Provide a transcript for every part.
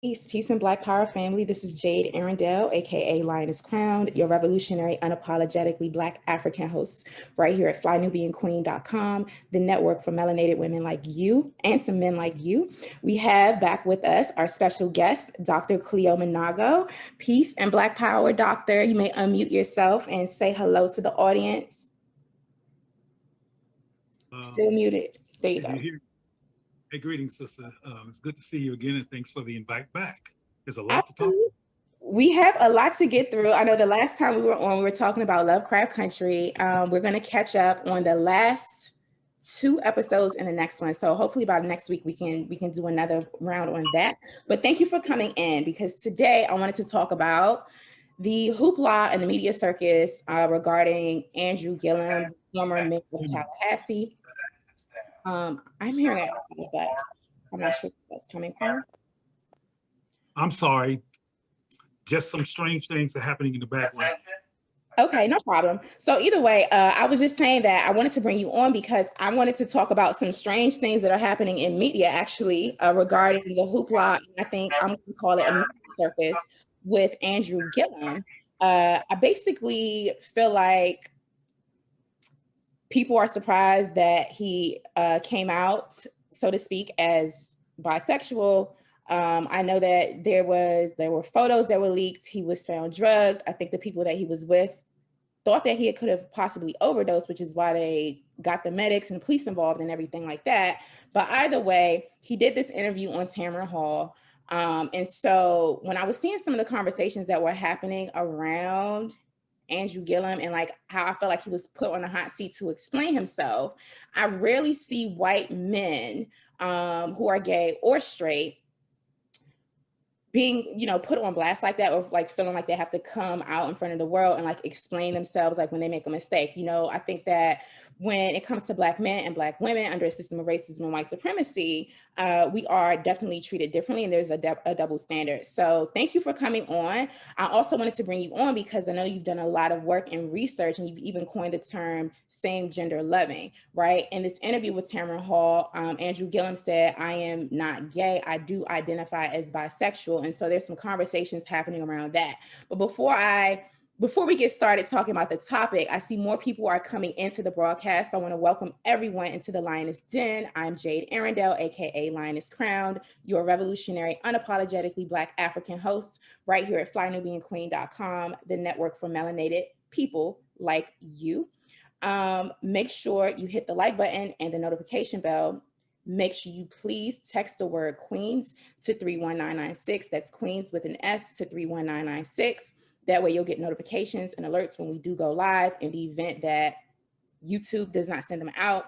Peace and Black Power family. This is Jade Arundel, aka Lioness Crowned, your revolutionary, unapologetically Black African host, right here at flynubianqueen.com, the network for melanated women like you and some men like you. We have back with us our special guest, Dr. Cleo Manago. Peace and Black Power, Doctor. You may unmute yourself and say hello to the audience. Still muted. There you go. Hey, greetings, sister. It's good to see you again, and thanks for the invite back. There's a lot to talk Absolutely. about. We have a lot to get through. I know the last time we were on, we were talking about Lovecraft Country. We're going to catch up on the last 2 episodes in the next one. So hopefully by next week we can do another round on that. But thank you for coming in, because today I wanted to talk about the hoopla and the media circus regarding Andrew Gillum, former mayor of Tallahassee. I'm hearing it, but I'm not sure where that's coming from. I'm sorry. Just some strange things are happening in the background. Okay, no problem. So either way, I was just saying that I wanted to bring you on because I wanted to talk about some strange things that are happening in media, actually, regarding the hoopla. I think I'm going to call it a media circus with Andrew Gillum. I basically feel like people are surprised that he came out, so to speak, as bisexual. I know that there were photos that were leaked. He was found drugged. I think the people that he was with thought that he could have possibly overdosed, which is why they got the medics and the police involved and everything like that. But either way, he did this interview on Tamron Hall. And so when I was seeing some of the conversations that were happening around Andrew Gillum and like how I felt like he was put on a hot seat to explain himself, I rarely see white men who are gay or straight being, put on blast like that, or like feeling like they have to come out in front of the world and like explain themselves like when they make a mistake. I think that when it comes to Black men and Black women under a system of racism and white supremacy, we are definitely treated differently, and there's a double standard. So thank you for coming on. I also wanted to bring you on because I know you've done a lot of work and research, and you've even coined the term same gender loving, right? In this interview with Tamron Hall, Andrew Gillum said, "I am not gay. I do identify as bisexual." And so there's some conversations happening around that. But before we get started talking about the topic, I see more people are coming into the broadcast. So I want to welcome everyone into the Lioness Den. I'm Jade Arundel, aka Lioness Crowned, your revolutionary, unapologetically Black African host, right here at flynubianqueen.com, the network for melanated people like you. Make sure you hit the like button and the notification bell. Make sure you please text the word Queens to 31996. That's Queens with an S to 31996. That way you'll get notifications and alerts when we do go live. In the event that YouTube does not send them out,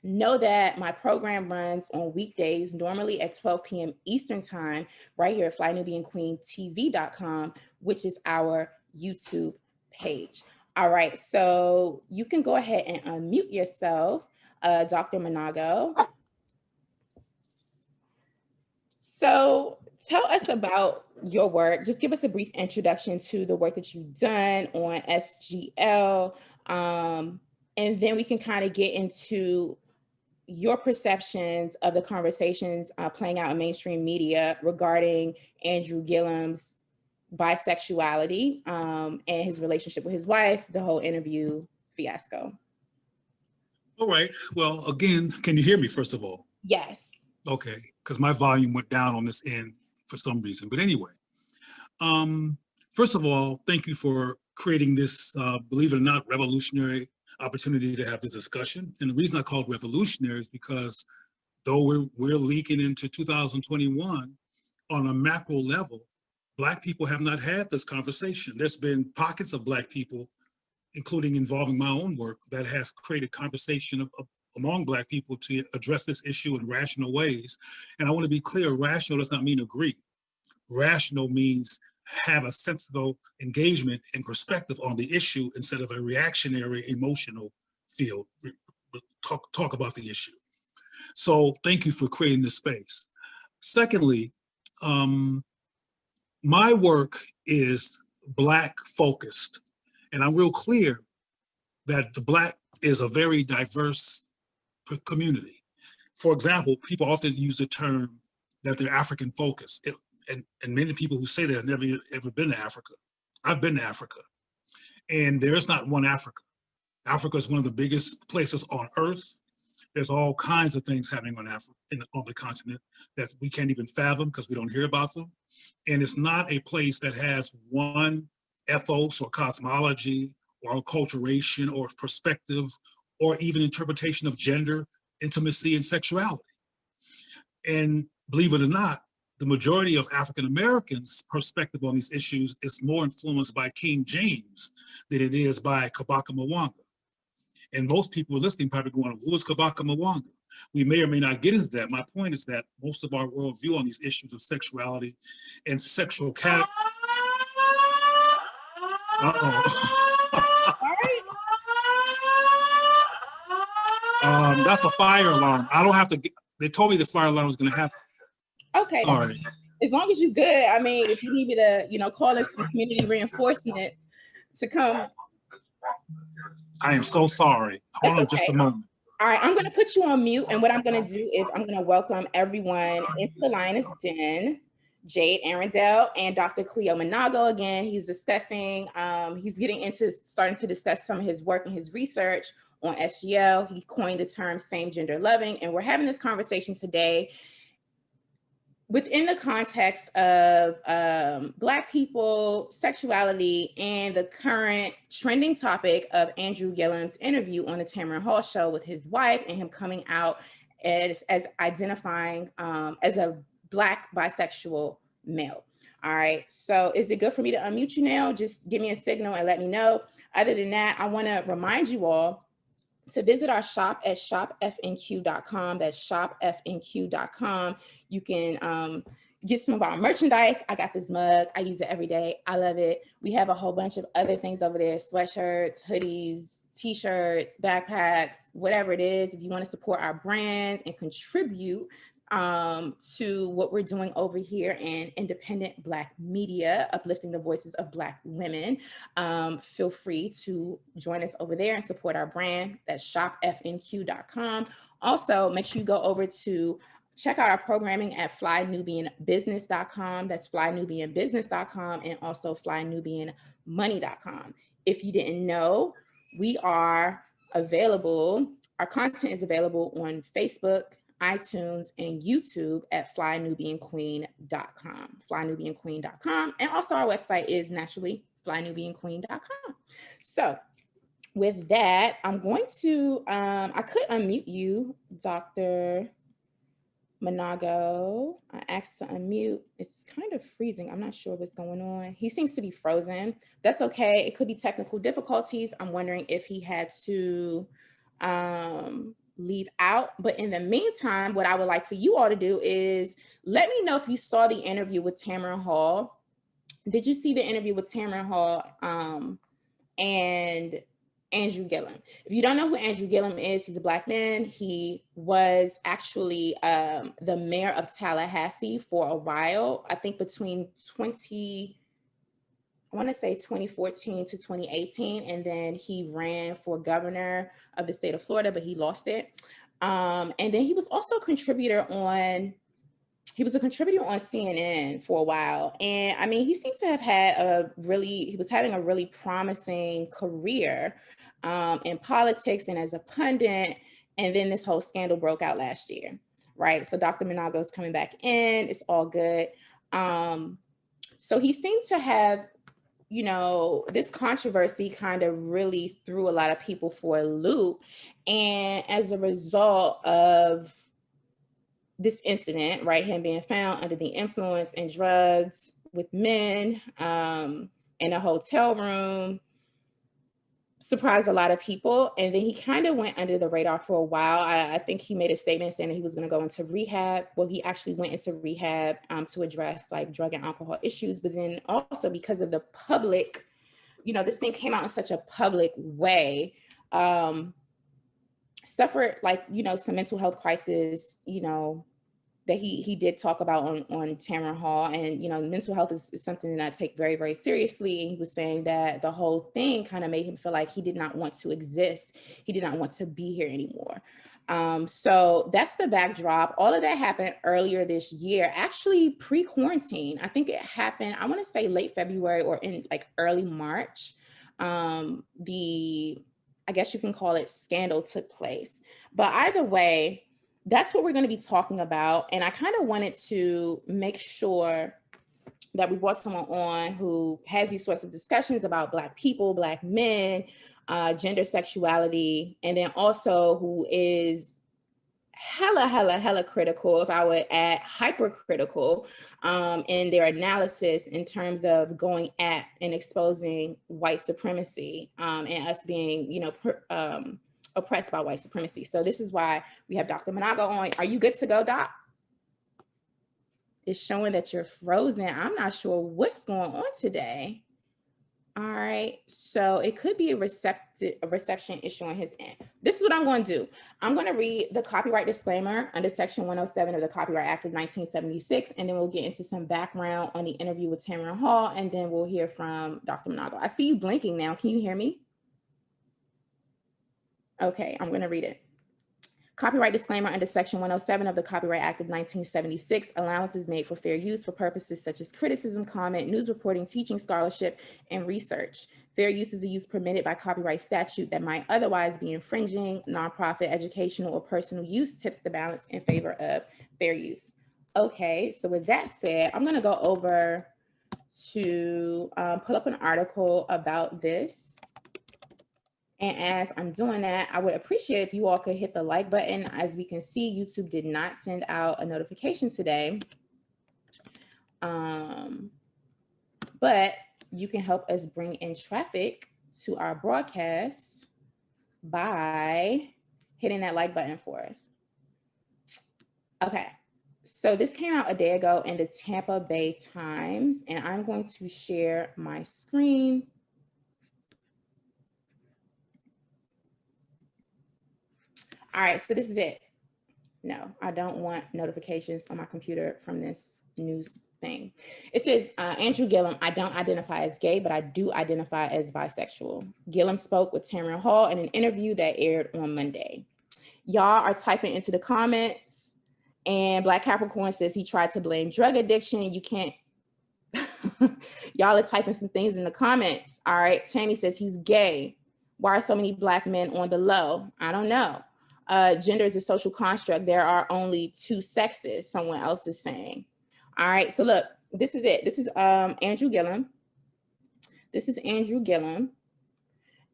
know that my program runs on weekdays, normally at 12 p.m. Eastern time, right here at flynubianqueentv.com, which is our YouTube page. All right, so you can go ahead and unmute yourself, Dr. Manago. So tell us about your work. Just give us a brief introduction to the work that you've done on SGL. And then we can kind of get into your perceptions of the conversations playing out in mainstream media regarding Andrew Gillum's bisexuality and his relationship with his wife, the whole interview fiasco. All right. Well, again, can you hear me, first of all? Yes. Okay, because my volume went down on this end for some reason. But anyway, first of all, thank you for creating this, believe it or not, revolutionary opportunity to have this discussion. And the reason I call it revolutionary is because though we're leaking into 2021, on a macro level, Black people have not had this conversation. There's been pockets of Black people, including involving my own work, that has created conversation among Black people to address this issue in rational ways. And I want to be clear, rational does not mean agree. Rational means have a sensible engagement and perspective on the issue instead of a reactionary emotional field. Talk about the issue. So thank you for creating this space. Secondly, my work is Black focused, and I'm real clear that the Black is a very diverse community. For example, people often use the term that they're African focused. and many people who say they've never ever been to Africa. I've been to Africa, and there's not one Africa. Africa is one of the biggest places on earth. There's all kinds of things happening on on the continent that we can't even fathom because we don't hear about them. And it's not a place that has one ethos or cosmology or acculturation or perspective or even interpretation of gender, intimacy, and sexuality. And believe it or not, the majority of African Americans' perspective on these issues is more influenced by King James than it is by Kabaka Mwanga. And most people listening probably going, who is Kabaka Mwanga? We may or may not get into that. My point is that most of our worldview on these issues of sexuality and sexual category. That's a fire alarm. I don't have to. They told me the fire alarm was going to happen. Okay. Sorry. As long as you're good. I mean, if you need me to, call in some community reinforcement to come. I am so sorry. Hold on just a moment. All right, I'm going to put you on mute. And what I'm going to do is I'm going to welcome everyone into the Lioness Den. Jade Arundel and Dr. Cleo Manago again. He's discussing, starting to discuss some of his work and his research on SGL. He coined the term same gender loving. And we're having this conversation today within the context of Black people, sexuality, and the current trending topic of Andrew Gillum's interview on the Tamron Hall show with his wife and him coming out as identifying as a Black bisexual male. All right, so is it good for me to unmute you now? Just give me a signal and let me know. Other than that, I want to remind you all to visit our shop at shopfnq.com. That's shopfnq.com. You can get some of our merchandise. I got this mug. I use it every day. I love it. We have a whole bunch of other things over there: sweatshirts, hoodies, t-shirts, backpacks, whatever it is. If you want to support our brand and contribute to what we're doing over here in independent Black media, uplifting the voices of Black women, feel free to join us over there and support our brand. That's shopfnq.com. Also, make sure you go over to check out our programming at flynubianbusiness.com. That's flynubianbusiness.com, and also flynubianmoney.com. If you didn't know, we are available. Our content is available on Facebook, iTunes, and YouTube at flynubianqueen.com, flynubianqueen.com. And also our website is naturally flynubianqueen.com. So with that, I'm going to, I could unmute you, Dr. Manago. I asked to unmute. It's kind of freezing. I'm not sure what's going on. He seems to be frozen. That's okay. It could be technical difficulties. I'm wondering if he had to leave out. But in the meantime, what I would like for you all to do is let me know if you saw the interview with Tamron Hall. Did you see the interview with Tamron Hall and Andrew Gillum? If you don't know who Andrew Gillum is, he's a Black man. He was actually the mayor of Tallahassee for a while, I think between 2014 to 2018. And then he ran for governor of the state of Florida, but he lost it. And then he was also a contributor on CNN for a while. And I mean, he seems to have had he was having a really promising career in politics and as a pundit. And then this whole scandal broke out last year, right? So Dr. Manago is coming back in, it's all good. So he seemed to have, this controversy kind of really threw a lot of people for a loop. And as a result of this incident, right, him being found under the influence and drugs with men in a hotel room, surprised a lot of people. And then he kind of went under the radar for a while. I think he made a statement saying that he was going to go into rehab. Well, he actually went into rehab to address like drug and alcohol issues. But then also because of the public, this thing came out in such a public way, suffered like, some mental health crisis, that he did talk about on Tamron Hall. And, mental health is something that I take very, very seriously. And he was saying that the whole thing kind of made him feel like he did not want to exist. He did not want to be here anymore. So that's the backdrop. All of that happened earlier this year, actually pre-quarantine. I think it happened, I want to say late February or in like early March. I guess you can call it scandal took place. But either way, that's what we're going to be talking about. And I kind of wanted to make sure that we brought someone on who has these sorts of discussions about Black people, Black men, gender, sexuality, and then also who is hella critical, if I would add hypercritical, in their analysis in terms of going at and exposing white supremacy, and us being, oppressed by white supremacy. So this is why we have Dr. Manago on. Are you good to go, Doc? It's showing that you're frozen. I'm not sure what's going on today. All right, so it could be a reception issue on his end. This is what I'm going to do. I'm going to read the copyright disclaimer under Section 107 of the Copyright Act of 1976, and then we'll get into some background on the interview with Tamron Hall, and then we'll hear from Dr. Manago. I see you blinking now. Can you hear me? Okay, I'm going to read it. Copyright disclaimer under Section 107 of the Copyright Act of 1976, allowances made for fair use for purposes such as criticism, comment, news reporting, teaching, scholarship, and research. Fair use is a use permitted by copyright statute that might otherwise be infringing. Nonprofit, educational, or personal use tips the balance in favor of fair use. Okay, so with that said, I'm gonna go over to pull up an article about this. And as I'm doing that, I would appreciate if you all could hit the like button. As we can see, YouTube did not send out a notification today. But you can help us bring in traffic to our broadcast by hitting that like button for us. Okay, so this came out a day ago in the Tampa Bay Times, and I'm going to share my screen. All right, so this is it. No, I don't want notifications on my computer from this news thing. It says, Andrew Gillum, I don't identify as gay, but I do identify as bisexual. Gillum spoke with Tamron Hall in an interview that aired on Monday. Y'all are typing into the comments, and Black Capricorn says he tried to blame drug addiction. You can't. Y'all are typing some things in the comments. All right, Tammy says he's gay. Why are so many Black men on the low? I don't know. Gender is a social construct. There are only two sexes, someone else is saying. All right, so look, this is it. This is Andrew Gillum. This is Andrew Gillum.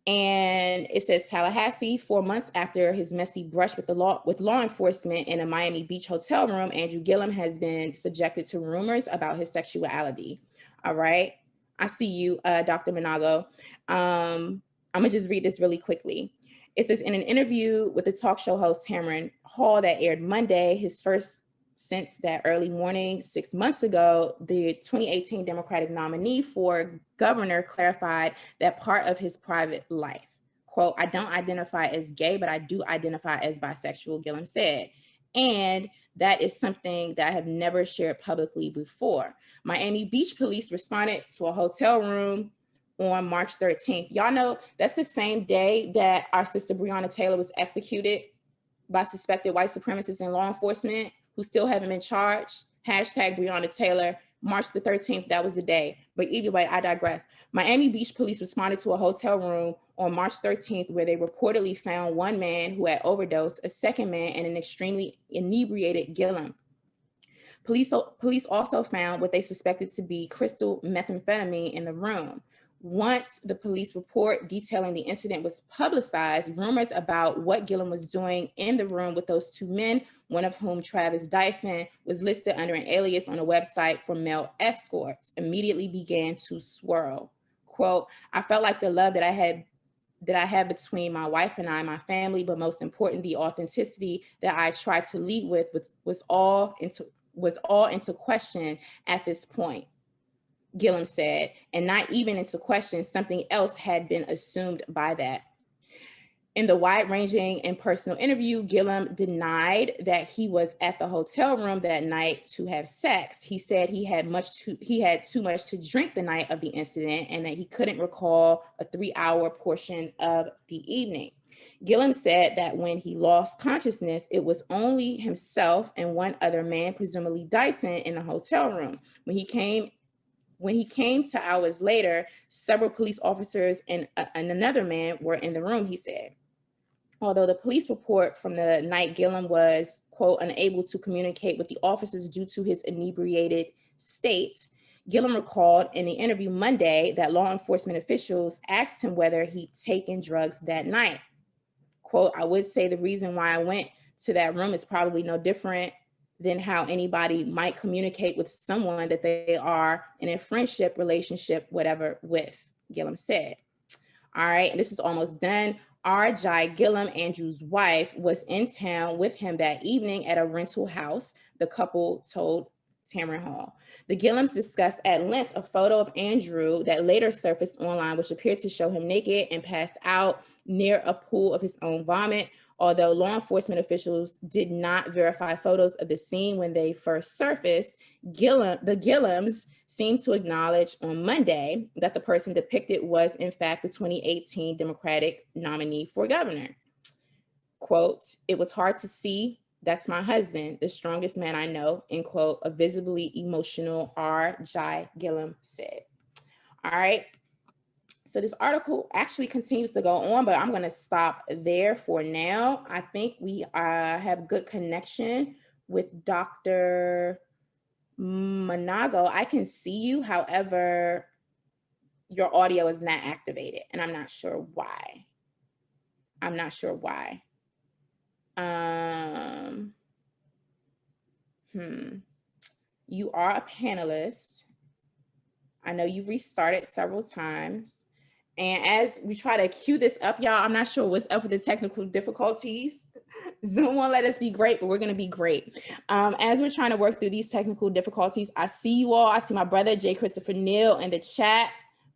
And it says Tallahassee, 4 months after his messy brush with law enforcement in a Miami Beach hotel room, Andrew Gillum has been subjected to rumors about his sexuality. All right, I see you, Dr. Manago. I'm gonna just read this really quickly. It says, in an interview with the talk show host Tamron Hall that aired Monday, his first since that early morning 6 months ago, the 2018 Democratic nominee for governor clarified that part of his private life, quote, I don't identify as gay, but I do identify as bisexual, Gillum said. And that is something that I have never shared publicly before. Miami Beach police responded to a hotel room on March 13th. Y'all know that's the same day that our sister Breonna Taylor was executed by suspected white supremacists in law enforcement who still haven't been charged. Hashtag Breonna Taylor, March the 13th, that was the day. But either way, I digress. Miami Beach police responded to a hotel room on March 13th where they reportedly found one man who had overdosed, a second man, and an extremely inebriated Gillum. Police also found what they suspected to be crystal methamphetamine in the room. Once the police report detailing the incident was publicized, rumors about what Gillum was doing in the room with those two men, one of whom, Travis Dyson, was listed under an alias on a website for male escorts, immediately began to swirl. Quote, I felt like the love that I had between my wife and I, my family, but most important, the authenticity that I tried to lead with was all into question at this point, Gillum said, and not even into question, something else had been assumed by that. In the wide-ranging and personal interview, Gillum denied that he was at the hotel room that night to have sex. He said he had too much to drink the night of the incident and that he couldn't recall a 3-hour portion of the evening. Gillum said that when he lost consciousness, it was only himself and one other man, presumably Dyson, in the hotel room. When he came to hours later, several police officers and another man were in the room, he said. Although the police report from the night Gillum was, quote, unable to communicate with the officers due to his inebriated state, Gillum recalled in the interview Monday that law enforcement officials asked him whether he'd taken drugs that night. Quote, I would say the reason why I went to that room is probably no different than how anybody might communicate with someone that they are in a friendship, relationship, whatever with, Gillum said. All right, and this is almost done. R.J. Gillum, Andrew's wife, was in town with him that evening at a rental house, the couple told Tamron Hall. The Gillums discussed at length a photo of Andrew that later surfaced online, which appeared to show him naked and passed out near a pool of his own vomit. Although law enforcement officials did not verify photos of the scene when they first surfaced, the Gillums seemed to acknowledge on Monday that the person depicted was in fact the 2018 Democratic nominee for governor. Quote, it was hard to see. That's my husband, the strongest man I know, end quote, a visibly emotional R.J. Gillum said. All right. So this article actually continues to go on, but I'm going to stop there for now. I think we have good connection with Dr. Monago. I can see you. However, your audio is not activated, and I'm not sure why. You are a panelist. I know you've restarted several times. And as we try to cue this up, y'all, I'm not sure what's up with the technical difficulties. Zoom won't let us be great, but we're going to be great. As we're trying to work through these technical difficulties, I see you all. I see my brother, J. Christopher Neal, in the chat.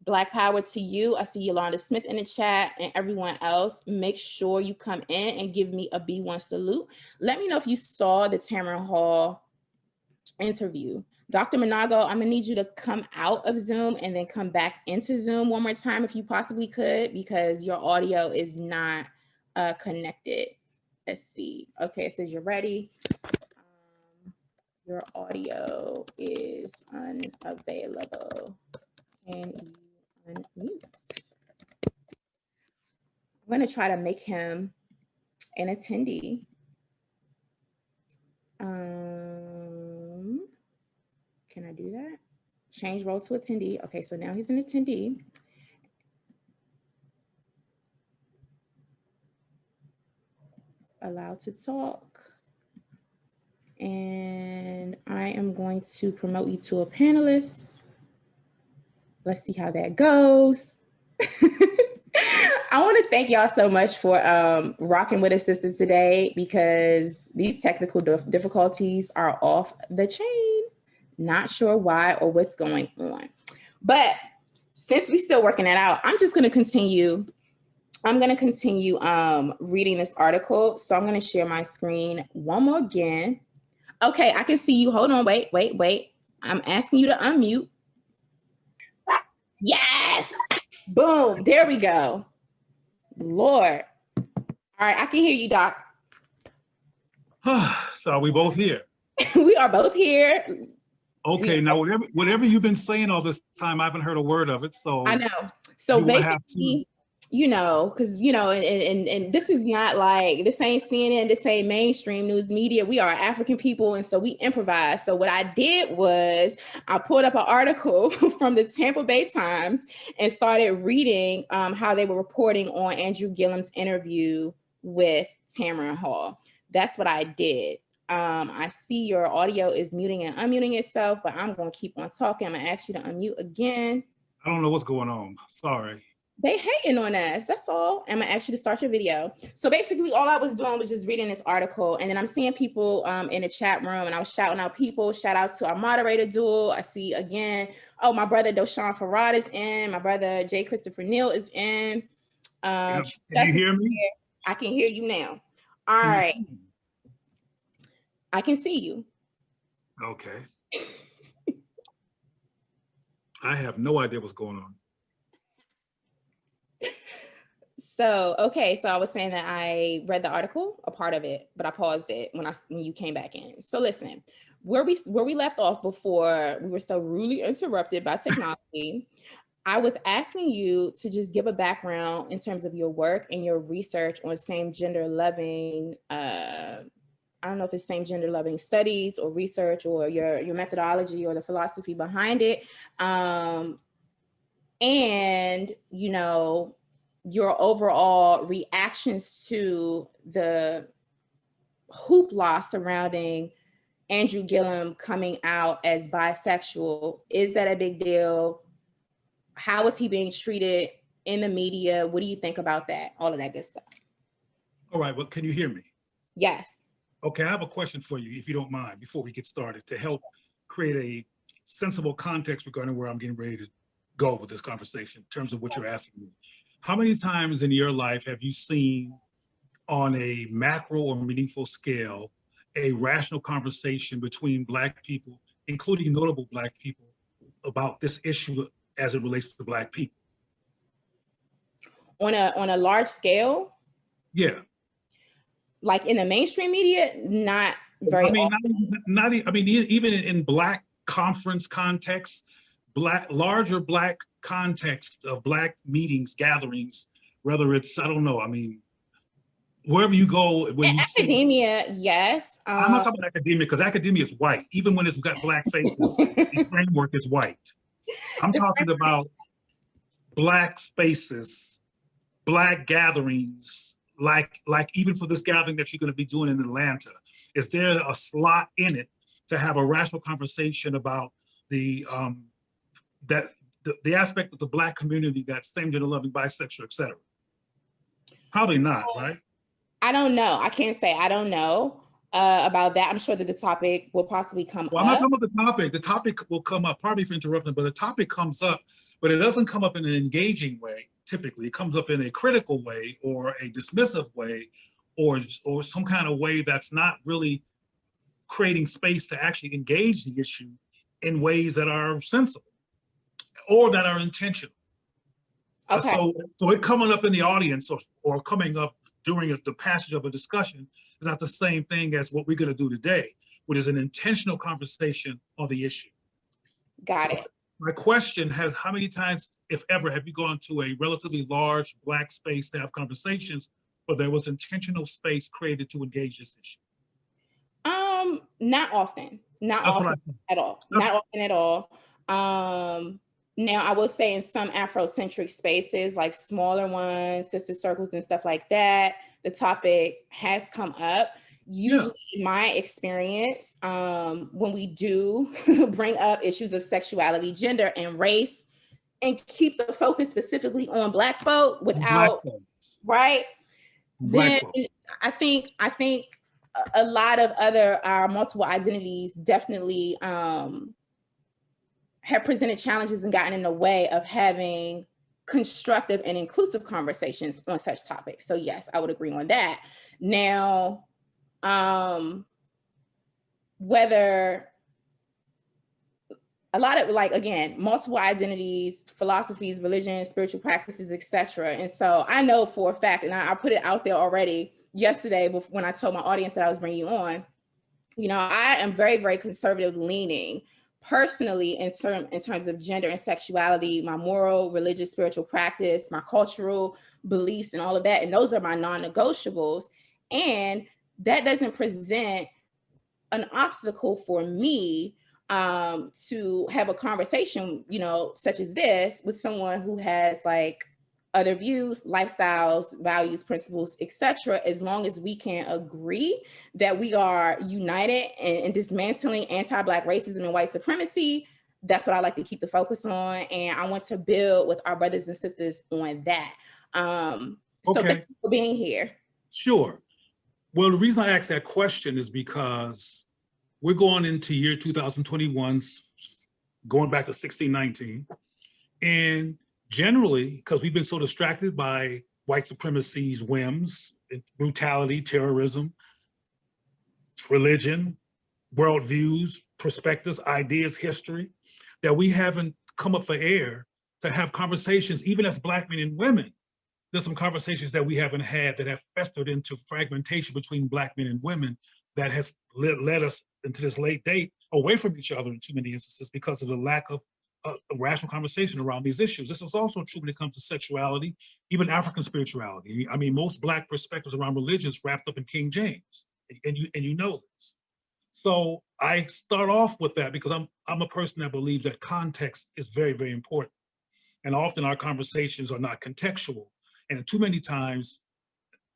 Black power to you. I see Yolanda Smith in the chat, and everyone else. Make sure you come in and give me a B1 salute. Let me know if you saw the Tamron Hall interview. Dr. Monago, I'm gonna need you to come out of Zoom and then come back into Zoom one more time if you possibly could, because your audio is not connected. Let's see. Okay, it says you're ready. Your audio is unavailable. Can you unmute? I'm gonna try to make him an attendee. Can I do that? Change role to attendee. Okay, so now he's an attendee. Allowed to talk. And I am going to promote you to a panelist. Let's see how that goes. I want to thank y'all so much for rocking with us, sisters, today, because these technical difficulties are off the chain. Not sure why or what's going on. But since we're still working it out, I'm just going to continue. I'm going to continue reading this article. So I'm going to share my screen one more again. Okay, I can see you. Hold on. Wait. I'm asking you to unmute. Yes. Boom. There we go. Lord. All right, I can hear you, Doc. So are we both here? We are both here. Okay, now whatever you've been saying all this time, I haven't heard a word of it. So I know. So basically, you know, because and this is not like, this ain't CNN, this ain't mainstream news media. We are African people, and so we improvise. So what I did was I pulled up an article from the Tampa Bay Times and started reading how they were reporting on Andrew Gillum's interview with Tamron Hall. That's what I did. I see your audio is muting and unmuting itself, but I'm going to keep on talking. I'm going to ask you to unmute again. I don't know what's going on. Sorry. They hating on us. That's all. I'm going to ask you to start your video. So basically all I was doing was just reading this article, and then I'm seeing people in the chat room, and I was shouting out people. Shout out to our moderator duel. I see again, oh, my brother Doshan Farad is in. My brother J. Christopher Neal is in. Can you hear me? I can hear you now. All right. I can see you. Okay. I have no idea what's going on. Okay, so I was saying that I read the article, a part of it, but I paused it when you came back in. So listen, where we left off before we were so rudely interrupted by technology, I was asking you to just give a background in terms of your work and your research on same gender loving. I don't know if it's same gender loving studies or research or your methodology or the philosophy behind it. And your overall reactions to the hoopla surrounding Andrew Gillum coming out as bisexual. Is that a big deal? How is he being treated in the media? What do you think about that? All of that good stuff. All right, well, can you hear me? Yes. Okay, I have a question for you, if you don't mind, before we get started, to help create a sensible context regarding where I'm getting ready to go with this conversation in terms of what you're asking me. How many times in your life have you seen, on a macro or meaningful scale, a rational conversation between Black people, including notable Black people, about this issue as it relates to Black people? On a large scale? Yeah. Like in the mainstream media, not very often. I mean, even in Black conference context, larger Black context of Black meetings, gatherings, whether it's, I don't know, I mean, wherever you go, when you see academia, yes. I'm not talking about academia, because academia is white. Even when it's got Black faces, the framework is white. I'm talking about Black spaces, Black gatherings, like even for this gathering that you're going to be doing in Atlanta. Is there a slot in it to have a rational conversation about the aspect of the Black community that's same gender loving, bisexual, et cetera? Probably not, right? I don't know. I can't say. I don't know about that. I'm sure that the topic will possibly come Well, up. I'm not talking about the topic. The topic will come up, pardon me for interrupting, but the topic comes up, but it doesn't come up in an engaging way. Typically, it comes up in a critical way or a dismissive way, or some kind of way that's not really creating space to actually engage the issue in ways that are sensible or that are intentional. Okay. So it coming up in the audience or coming up during the passage of a discussion is not the same thing as what we're going to do today, which is an intentional conversation on the issue. Got it. My question has, how many times, if ever, have you gone to a relatively large Black space to have conversations where there was intentional space created to engage this issue? Not often. Not That's often at all. Not often at all. Now I will say in some Afrocentric spaces, like smaller ones, sister circles and stuff like that, the topic has come up. Usually my experience, when we do bring up issues of sexuality, gender, and race, and keep the focus specifically on Black folk without, right? Then I think a lot of our multiple identities definitely have presented challenges and gotten in the way of having constructive and inclusive conversations on such topics. So yes, I would agree on that. Now, whether a lot of, like, again, multiple identities, philosophies, religions, spiritual practices, etc. And so I know for a fact, and I put it out there already yesterday when I told my audience that I was bringing you on, I am very, very conservative leaning personally in terms of gender and sexuality, my moral, religious, spiritual practice, my cultural beliefs and all of that. And those are my non-negotiables. And that doesn't present an obstacle for me to have a conversation, such as this with someone who has like other views, lifestyles, values, principles, etc., as long as we can agree that we are united in dismantling anti-Black racism and white supremacy. That's what I like to keep the focus on. And I want to build with our brothers and sisters on that. So thank you for being here. Sure. Well, the reason I asked that question is because we're going into year 2021, going back to 1619. And generally, because we've been so distracted by white supremacy's whims, brutality, terrorism, religion, worldviews, perspectives, ideas, history, that we haven't come up for air to have conversations, even as Black men and women, there's some conversations that we haven't had that have festered into fragmentation between Black men and women that has led us into this late date away from each other in too many instances because of the lack of a rational conversation around these issues. This is also true when it comes to sexuality, even African spirituality. I mean, most Black perspectives around religion is wrapped up in King James, and you know this. So I start off with that because I'm a person that believes that context is very, very important. And often our conversations are not contextual. And too many times,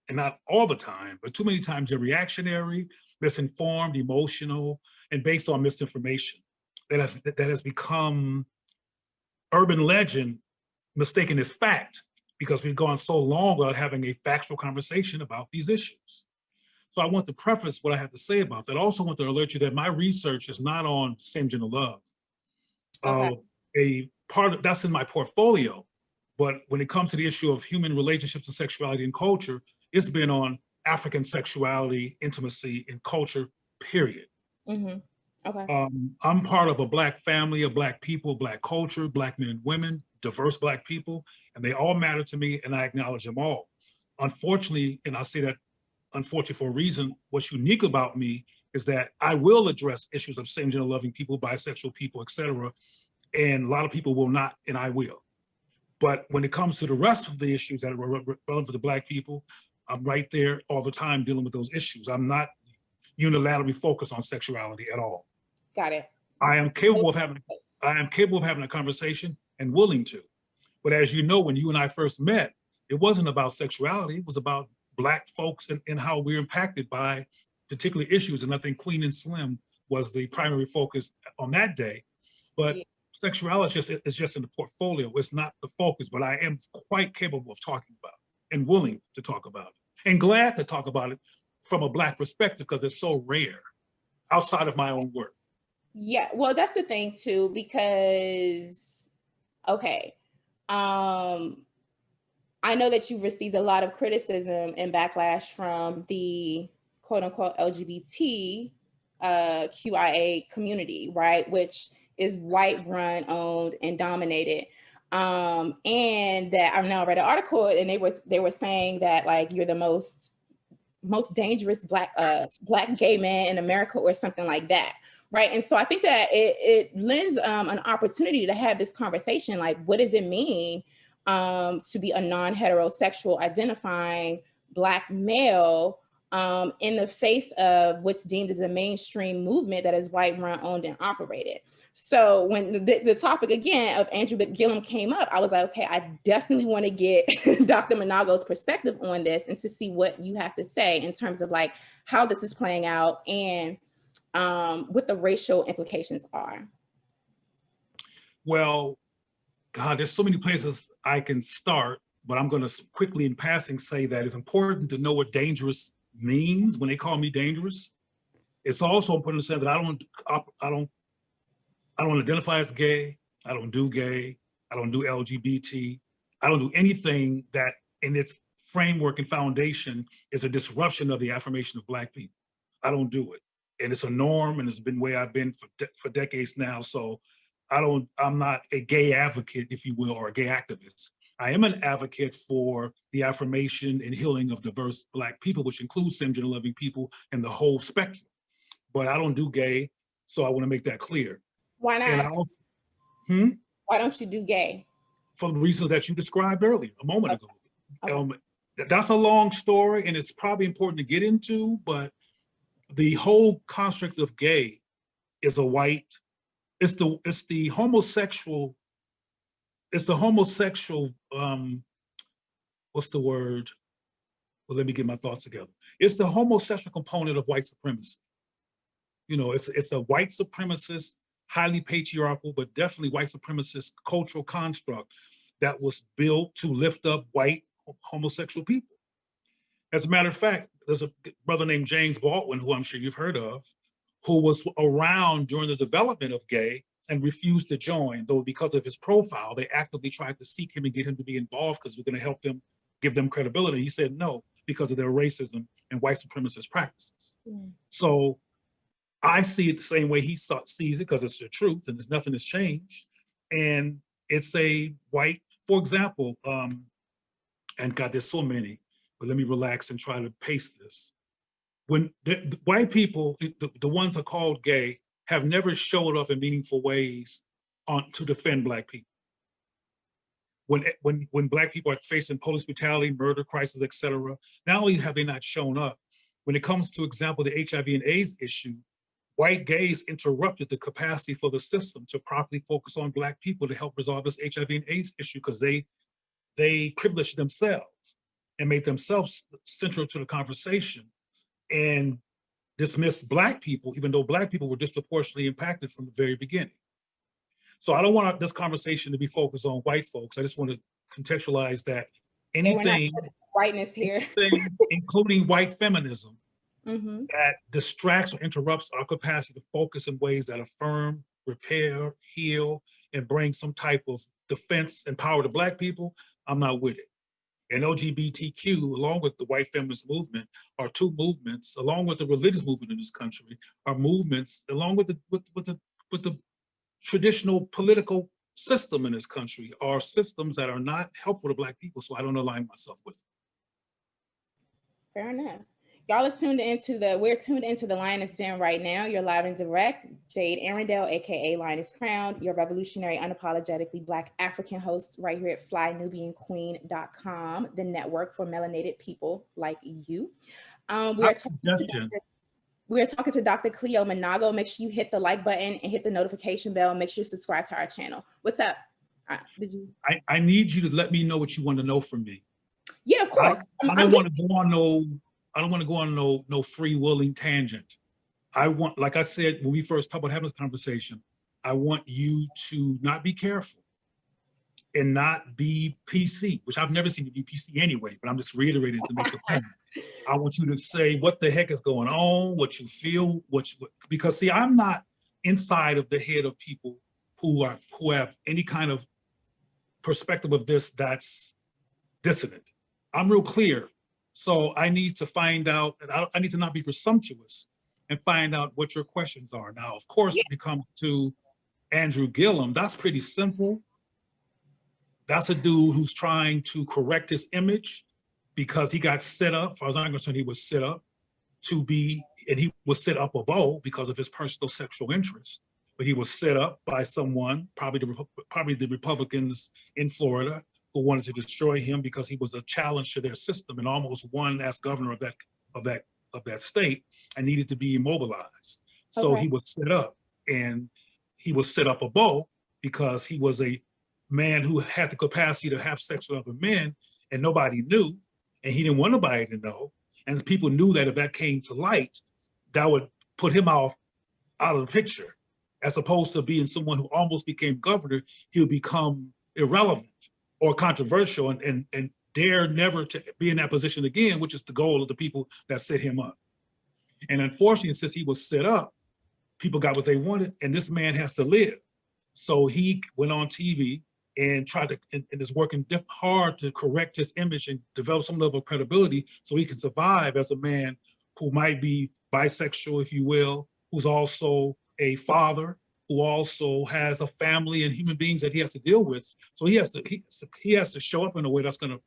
and not all the time, but too many times they're reactionary, misinformed, emotional, and based on misinformation that has become urban legend mistaken as fact because we've gone so long without having a factual conversation about these issues. So I want to preface what I have to say about that. I also want to alert you that my research is not on same-gender love. Okay. A part of that's in my portfolio, but when it comes to the issue of human relationships and sexuality and culture, it's been on African sexuality, intimacy, and culture, period. Mm-hmm. Okay. I'm part of a Black family, of Black people, Black culture, Black men and women, diverse Black people, and they all matter to me, and I acknowledge them all. Unfortunately, and I say that unfortunately for a reason, what's unique about me is that I will address issues of same-gender loving people, bisexual people, et cetera, and a lot of people will not, and I will. But when it comes to the rest of the issues that are relevant for the Black people, I'm right there all the time dealing with those issues. I'm not unilaterally focused on sexuality at all. Got it. I am capable of having a conversation and willing to. But as you know, when you and I first met, it wasn't about sexuality. It was about Black folks and how we're impacted by particular issues. And I think Queen and Slim was the primary focus on that day. But Yeah. sexuality is just in the portfolio. It's not the focus, but I am quite capable of talking about it and willing to talk about it and glad to talk about it from a Black perspective because it's so rare outside of my own work. Yeah, well, that's the thing too, because okay, um, I know that you've received a lot of criticism and backlash from the quote unquote LGBT QIA community, right? Which is white run, owned, and dominated. And that I've now read an article and they were saying that like you're the most dangerous black gay man in America or something like that. Right. And so I think that it lends an opportunity to have this conversation. Like, what does it mean to be a non-heterosexual identifying Black male in the face of what's deemed as a mainstream movement that is white run, owned, and operated? So when the topic again of Andrew Gillum came up, I was like, okay, I definitely want to get Dr. Manago's perspective on this and to see what you have to say in terms of like how this is playing out and what the racial implications are. Well, God, there's so many places I can start, but I'm going to quickly in passing say that it's important to know what dangerous means when they call me dangerous. It's also important to say that I don't identify as gay. I don't do gay. I don't do LGBT. I don't do anything that in its framework and foundation is a disruption of the affirmation of Black people. I don't do it. And it's a norm and it's been the way I've been for decades now. So I'm not a gay advocate, if you will, or a gay activist. I am an advocate for the affirmation and healing of diverse Black people, which includes same-gender loving people and the whole spectrum. But I don't do gay, so I want to make that clear. Why not? And I also, Why don't you do gay? for the reasons that you described earlier, a moment ago. Okay. That's a long story, and it's probably important to get into, but the whole construct of gay is a white, it's the homosexual, what's the word? Well, let me get my thoughts together. It's the homosexual component of white supremacy. You know, it's a white supremacist, highly patriarchal, but definitely white supremacist cultural construct that was built to lift up white homosexual people. As a matter of fact, there's a brother named James Baldwin, who I'm sure you've heard of, who was around during the development of gay and refused to join, though because of his profile, they actively tried to seek him and get him to be involved because we're going to help them, give them credibility. He said no, because of their racism and white supremacist practices. Mm. So I see it the same way he sees it because it's the truth and there's nothing has changed. And it's a white, for example, and God, there's so many, but let me relax and try to pace this. When the white people, the ones who are called gay, have never showed up in meaningful ways to defend Black people. When Black people are facing police brutality, murder, crisis, etc., not only have they not shown up, when it comes to example, the HIV and AIDS issue, white gays interrupted the capacity for the system to properly focus on Black people to help resolve this HIV and AIDS issue, because they privileged themselves and made themselves central to the conversation and dismissed Black people, even though Black people were disproportionately impacted from the very beginning. So I don't want this conversation to be focused on white folks. I just want to contextualize that anything, whiteness here, including white feminism, that distracts or interrupts our capacity to focus in ways that affirm, repair, heal, and bring some type of defense and power to Black people, I'm not with it. And LGBTQ, along with the white feminist movement, are two movements, along with the religious movement in this country, are movements, along with the traditional political system in this country, are systems that are not helpful to Black people. So I don't align myself with it. Fair enough. Y'all are we're tuned into the Lioness Den right now. You're live and direct. Jade Arundel, AKA Lioness Crowned, your revolutionary, unapologetically Black African host right here at flynubianqueen.com, the network for melanated people like you. We're talking to Dr. Cleo Manago. Make sure you hit the like button and hit the notification bell. Make sure you subscribe to our channel. What's up? I need you to let me know what you want to know from me. Yeah, of course. I don't want to go on no free-willing tangent. I want, like I said, when we first talked about having this conversation, I want you to not be careful and not be PC, which I've never seen you be PC anyway, but I'm just reiterating to make the point. I want you to say what the heck is going on, what you feel, because see, I'm not inside of the head of people who have any kind of perspective of this that's dissonant. I'm real clear. So I need to find out, and I need to not be presumptuous and find out what your questions are. Now, of course, when it comes to Andrew Gillum, that's pretty simple. That's a dude who's trying to correct his image because he got set up, as far as I'm concerned, he was set up to be, and he was set up above because of his personal sexual interest, but he was set up by someone, probably the Republicans in Florida, who wanted to destroy him because he was a challenge to their system and almost won as governor of that state and needed to be immobilized. So he was set up, and he was set up above because he was a man who had the capacity to have sex with other men, and nobody knew, and he didn't want nobody to know. And people knew that if that came to light, that would put him out of the picture. As opposed to being someone who almost became governor, he would become irrelevant or controversial and dare never to be in that position again, which is the goal of the people that set him up. And unfortunately, since he was set up, people got what they wanted, and this man has to live. So he went on TV and tried to, and is working hard to correct his image and develop some level of credibility so he can survive as a man who might be bisexual, if you will, who's also a father, who also has a family and human beings that he has to deal with. So he has to show up in a way that's going to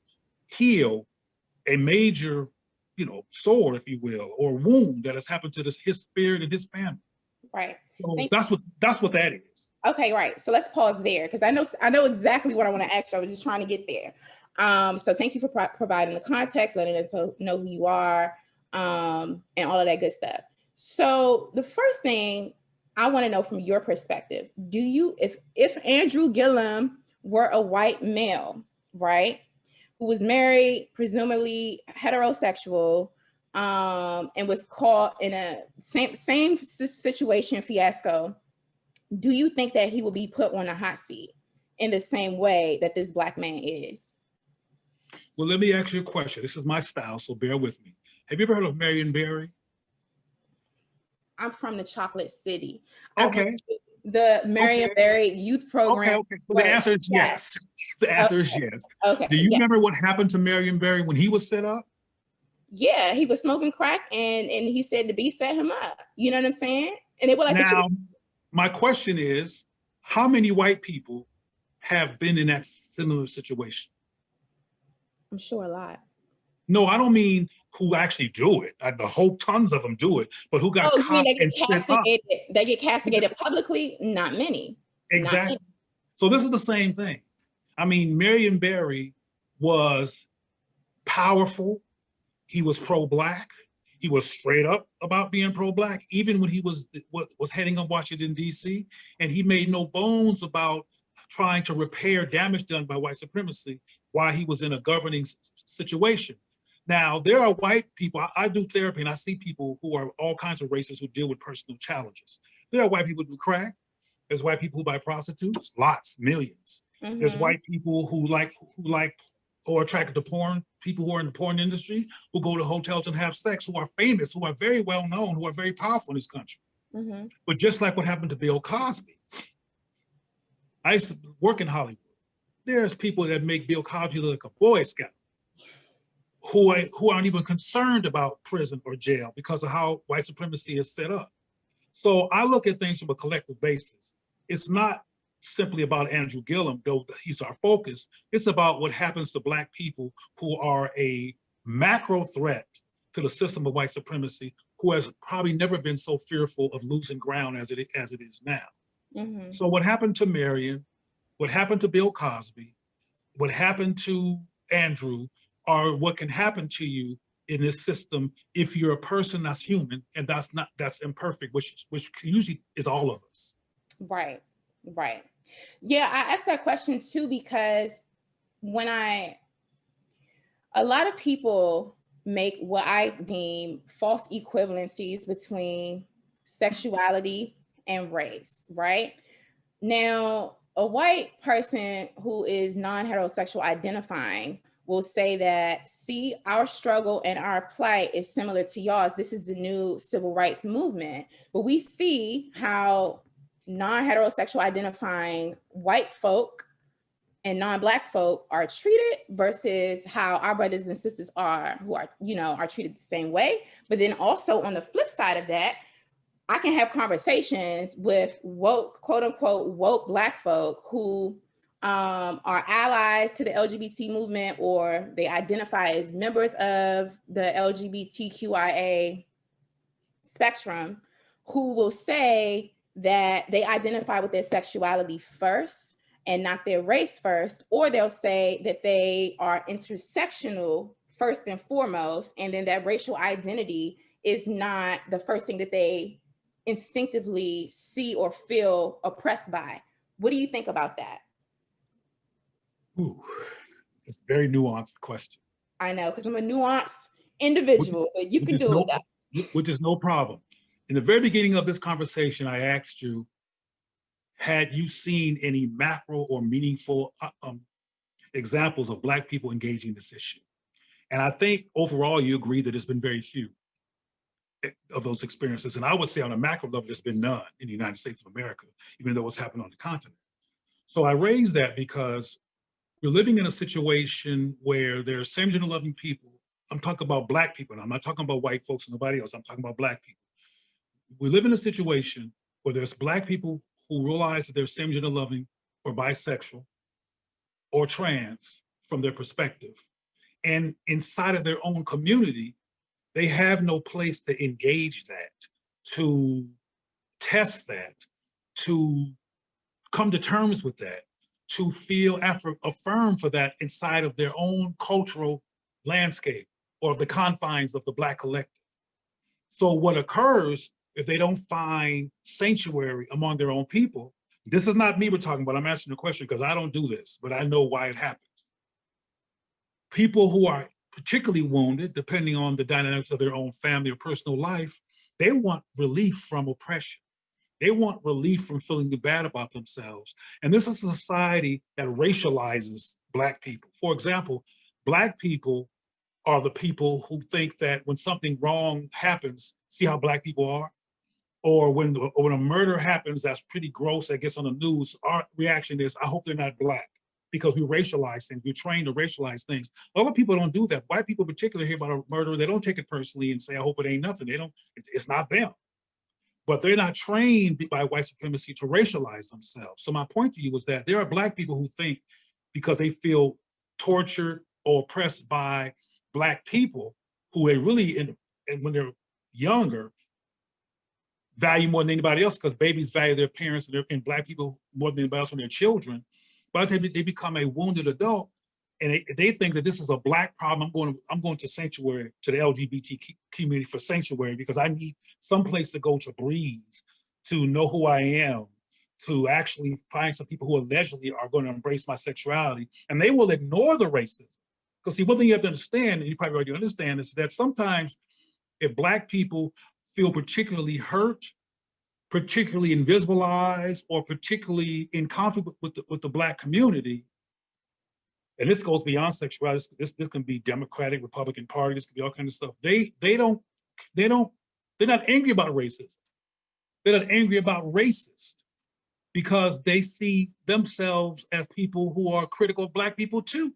heal a major, sore, if you will, or wound that has happened to his spirit and his family. Right. So that's what that is. Okay, right. So let's pause there because I know exactly what I want to ask you. I was just trying to get there. So thank you for providing the context, letting us know who you are, and all of that good stuff. So the first thing I want to know from your perspective, if Andrew Gillum were a white male, right, who was married, presumably heterosexual, and was caught in a same situation fiasco, do you think that he will be put on a hot seat in the same way that this Black man is? Well, let me ask you a question. This is my style, so bear with me. Have you ever heard of Marion Barry? I'm from the Chocolate City. Okay. The Marion Barry Youth Program. Okay. So the answer is yes. The answer is yes. Okay. Do you remember what happened to Marion Barry when he was set up? Yeah, he was smoking crack, and he said the beast set him up. You know what I'm saying? And they were like, now, my question is, how many white people have been in that similar situation? I'm sure a lot. No, I don't mean who actually do it. The whole tons of them do it, but who got Oh, you mean caught they and get sent up? castigated? They get castigated publicly? Not many. Not Exactly. many. So this is the same thing. I mean, Marion Barry was powerful. He was pro-black. He was straight up about being pro-black, even when he was heading up Washington, D.C., and he made no bones about trying to repair damage done by white supremacy while he was in a governing situation. Now, there are white people, I do therapy and I see people who are all kinds of races who deal with personal challenges. There are white people who do crack. There's white people who buy prostitutes, lots, millions. There's Mm-hmm. white people who or attracted to porn, people who are in the porn industry, who go to hotels and have sex, who are famous, who are very well known, who are very powerful in this country. Mm-hmm. But just like what happened to Bill Cosby, I used to work in Hollywood. There's people that make Bill Cosby look like a Boy Scout who aren't even concerned about prison or jail because of how white supremacy is set up. So I look at things from a collective basis. It's not simply about Andrew Gillum, though he's our focus. It's about what happens to Black people who are a macro threat to the system of white supremacy, who has probably never been so fearful of losing ground as it is now. Mm-hmm. So what happened to Marion, what happened to Bill Cosby, what happened to Andrew, are what can happen to you in this system if you're a person that's human and that's imperfect, which usually is all of us. Right. Right. Yeah, I asked that question too because a lot of people make what I deem false equivalencies between sexuality and race, right? Now, a white person who is non-heterosexual identifying will say that, see, our struggle and our plight is similar to y'all's. This is the new civil rights movement. But we see how non-heterosexual identifying white folk and non-black folk are treated versus how our brothers and sisters are, who are, are treated the same way. But then also on the flip side of that, I can have conversations with woke, quote unquote, woke Black folk who are allies to the LGBT movement, or they identify as members of the LGBTQIA spectrum, who will say that they identify with their sexuality first and not their race first, or they'll say that they are intersectional first and foremost, and then that racial identity is not the first thing that they instinctively see or feel oppressed by. What do you think about that? Ooh, it's a very nuanced question. I know, because I'm a nuanced individual, but you can do it. Which is no problem. In the very beginning of this conversation, I asked you, had you seen any macro or meaningful examples of Black people engaging in this issue? And I think overall you agree that there's been very few of those experiences. And I would say on a macro level, there's been none in the United States of America, even though it's happened on the continent. So I raise that because we're living in a situation where there are same-gender loving people. I'm talking about Black people, and I'm not talking about white folks and nobody else. I'm talking about Black people. We live in a situation where there's Black people who realize that they're same-gender loving or bisexual or trans from their perspective. And inside of their own community, they have no place to engage that, to test that, to come to terms with that, to feel affirmed for that inside of their own cultural landscape or the confines of the Black collective. So what occurs if they don't find sanctuary among their own people? This is not me we're talking about. I'm asking the question because I don't do this, but I know why it happens. People who are particularly wounded, depending on the dynamics of their own family or personal life, they want relief from oppression. They want relief from feeling bad about themselves. And this is a society that racializes Black people. For example, Black people are the people who think that when something wrong happens, see how Black people are? Or when a murder happens that's pretty gross, that gets on the news, our reaction is, I hope they're not Black, because we racialize things. We're trained to racialize things. Other people don't do that. White people in particular hear about a murder, they don't take it personally and say, I hope it ain't nothing. It's not them. But they're not trained by white supremacy to racialize themselves. So my point to you was that there are Black people who think because they feel tortured, or oppressed by Black people who they really, and when they're younger, value more than anybody else, because babies value their parents and Black people more than anybody else when they're children. But they become a wounded adult, and they think that this is a Black problem. I'm going to sanctuary, to the LGBT community for sanctuary, because I need some place to go to breathe, to know who I am, to actually find some people who allegedly are going to embrace my sexuality, and they will ignore the racism. Because see, one thing you have to understand, and you probably already understand, is that sometimes if Black people feel particularly hurt, particularly invisibilized, or particularly in conflict with the Black community, and this goes beyond sexuality. This can be Democratic, Republican Party. This can be all kinds of stuff. They're not angry about racism. They're not angry about racist, because they see themselves as people who are critical of Black people too.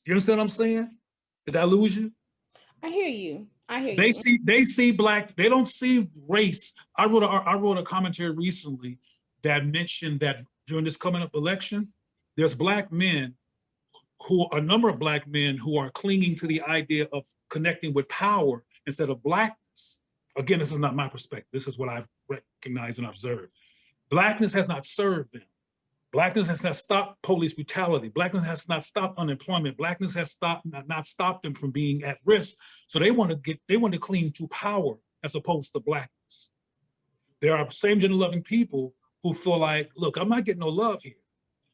You understand what I'm saying? Did I lose you? I hear you. They see Black. They don't see race. I wrote a commentary recently that mentioned that during this coming up election, there's Black men a number of Black men who are clinging to the idea of connecting with power instead of Blackness. Again, this is not my perspective. This is what I've recognized and observed. Blackness has not served them. Blackness has not stopped police brutality. Blackness has not stopped unemployment. Blackness has not stopped them from being at risk. So they want to cling to power as opposed to Blackness. There are same gender loving people who feel like, look, I'm not getting no love here.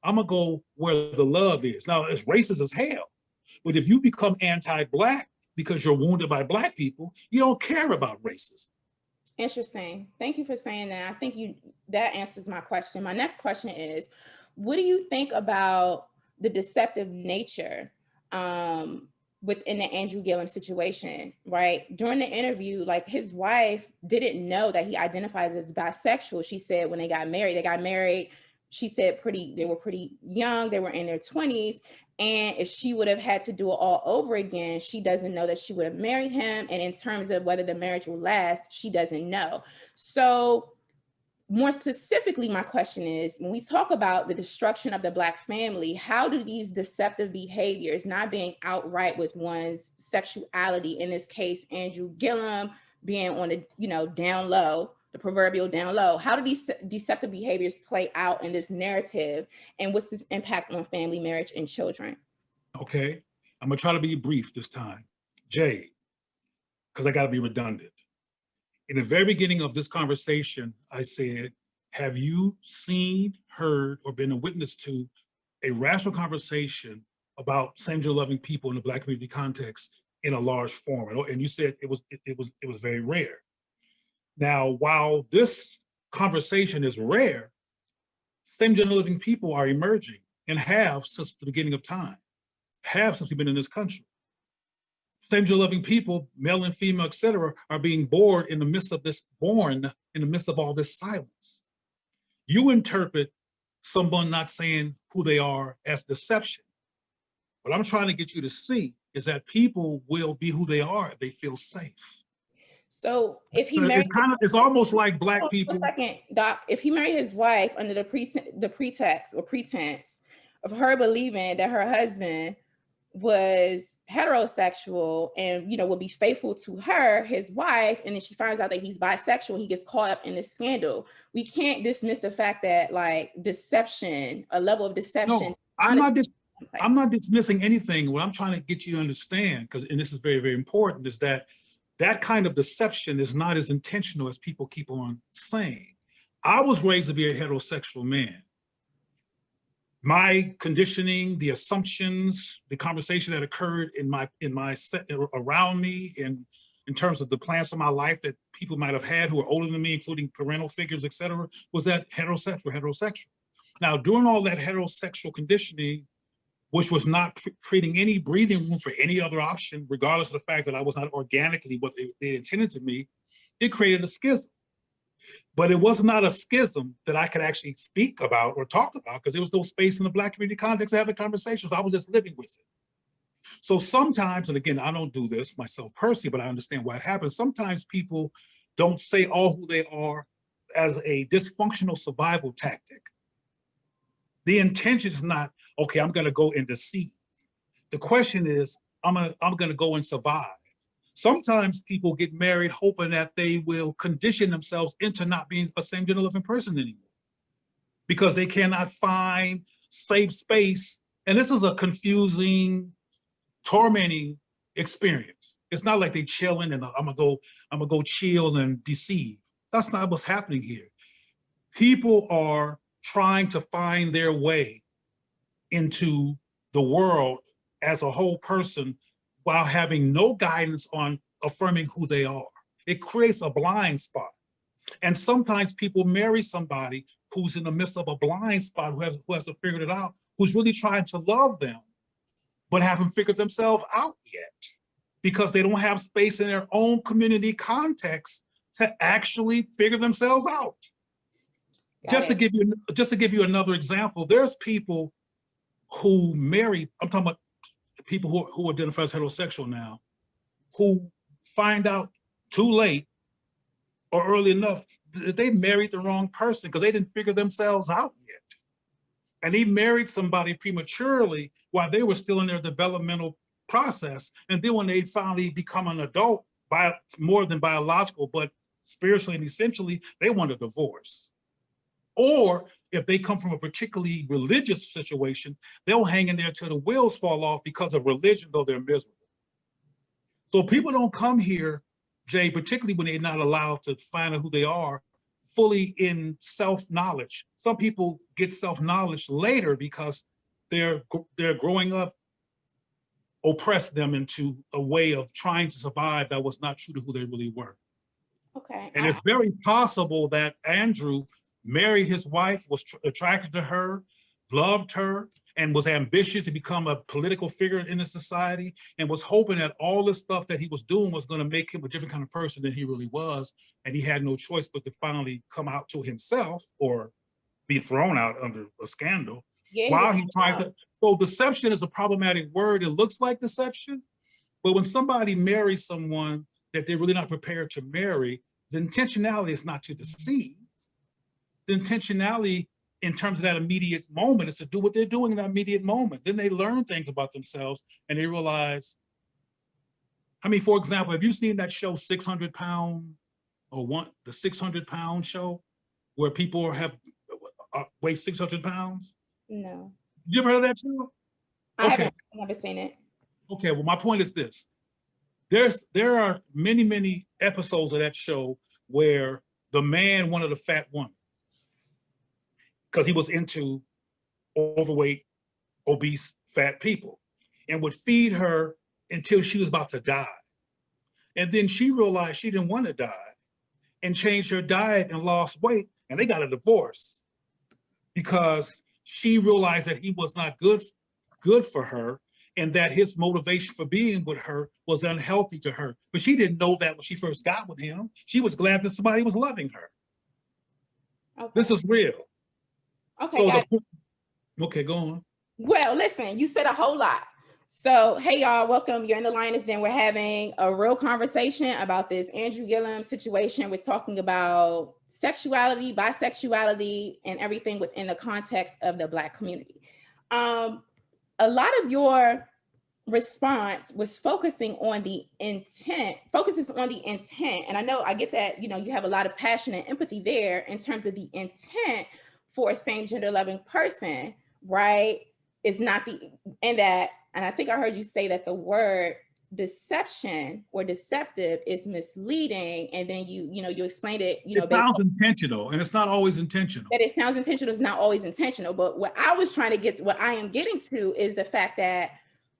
I'm gonna go where the love is. Now, it's racist as hell, but if you become anti-Black because you're wounded by Black people, you don't care about racism. Interesting. Thank you for saying that. I think that answers my question. My next question is, what do you think about the deceptive nature within the Andrew Gillum situation, right? During the interview, like, his wife didn't know that he identifies as bisexual. She said when they got married, she said they were pretty young, they were in their 20s. And if she would have had to do it all over again, she doesn't know that she would have married him. And in terms of whether the marriage will last, she doesn't know. So more specifically, my question is, when we talk about the destruction of the Black family, how do these deceptive behaviors, not being outright with one's sexuality, in this case, Andrew Gillum being on the, down low, the proverbial down low, how do these deceptive behaviors play out in this narrative, and what's this impact on family, marriage, and children? Okay, I'm gonna try to be brief this time. Jay, because I gotta be redundant. In the very beginning of this conversation, I said, have you seen, heard, or been a witness to a rational conversation about same-gender loving people in the Black community context in a large forum? And you said it was very rare. Now, while this conversation is rare, same-gender living people are emerging and have since the beginning of time, have since we've been in this country. Same-gender loving people, male and female, et cetera, are being born in the midst of all this silence. You interpret someone not saying who they are as deception. What I'm trying to get you to see is that people will be who they are if they feel safe. So if he married, it's almost like Black people. A second, Doc, if he married his wife under the pretext or pretense of her believing that her husband was heterosexual and would be faithful to her, his wife, and then she finds out that he's bisexual, he gets caught up in this scandal, we can't dismiss the fact that, like, deception, a level of deception. No, I'm not dismissing anything. What I'm trying to get you to understand, and this is very, very important, is that kind of deception is not as intentional as people keep on saying. I was raised to be a heterosexual man. My conditioning, the assumptions, the conversation that occurred in my set around me, in terms of the plans of my life that people might have had who are older than me, including parental figures, et cetera, was that heterosexual. Now, during all that heterosexual conditioning, which was not creating any breathing room for any other option, regardless of the fact that I was not organically what they intended to me, it created a schism. But it was not a schism that I could actually speak about or talk about, because there was no space in the Black community context to have the conversations. I was just living with it. So sometimes, and again, I don't do this myself personally, but I understand why it happens. Sometimes people don't say all who they are as a dysfunctional survival tactic. The intention is not, okay, I'm gonna go and deceive. The question is, I'm gonna go and survive. Sometimes people get married hoping that they will condition themselves into not being a same gender loving person anymore because they cannot find safe space. And this is a confusing, tormenting experience. It's not like they chilling and I'm gonna go chill and deceive. That's not what's happening here. People are trying to find their way into the world as a whole person while having no guidance on affirming who they are. It creates a blind spot. And sometimes people marry somebody who's in the midst of a blind spot, who hasn't figured it out, who's really trying to love them, but haven't figured themselves out yet because they don't have space in their own community context to actually figure themselves out. Just to give you another example, there's people who marry, I'm talking about people who identify as heterosexual now, who find out too late or early enough that they married the wrong person because they didn't figure themselves out yet. And they married somebody prematurely while they were still in their developmental process. And then when they finally become an adult, more than biological, but spiritually and essentially, they want a divorce. Or if they come from a particularly religious situation, they'll hang in there till the wheels fall off because of religion, though they're miserable. So people don't come here, Jay, particularly when they're not allowed to find out who they are, fully in self-knowledge. Some people get self-knowledge later because their growing up oppressed them into a way of trying to survive that was not true to who they really were. Okay. And it's very possible that Andrew married his wife, was attracted to her, loved her, and was ambitious to become a political figure in the society, and was hoping that all the stuff that he was doing was going to make him a different kind of person than he really was. And he had no choice but to finally come out to himself or be thrown out under a scandal. Yeah, While he tried to. So deception is a problematic word. It looks like deception, but when somebody marries someone that they're really not prepared to marry, the intentionality is not to deceive. The intentionality in terms of that immediate moment is to do what they're doing in that immediate moment. Then they learn things about themselves and they realize, I mean, for example, have you seen that show 600 Pound or the 600 Pound show where people weigh 600 pounds? No. You ever heard of that show? I haven't never seen it. Okay, well, my point is this. There are many, many episodes of that show where the man wanted a fat woman because he was into overweight, obese, fat people and would feed her until she was about to die. And then she realized she didn't want to die and changed her diet and lost weight, and they got a divorce because she realized that he was not good for her and that his motivation for being with her was unhealthy to her. But she didn't know that when she first got with him. She was glad that somebody was loving her. Okay. This is real. Okay, okay, go on. Well, listen, you said a whole lot. So, hey, y'all, welcome. You're in the Lioness Den. We're having a real conversation about this Andrew Gillum situation. We're talking about sexuality, bisexuality, and everything within the context of the Black community. A lot of your response was focusing on the intent, And I know I get that, you have a lot of passion and empathy there in terms of the intent for a same gender loving person, right? Is not and I think I heard you say that the word deception or deceptive is misleading. And then you explained it, it sounds intentional, and it's not always intentional. That it sounds intentional is not always intentional. But what I am getting to is the fact that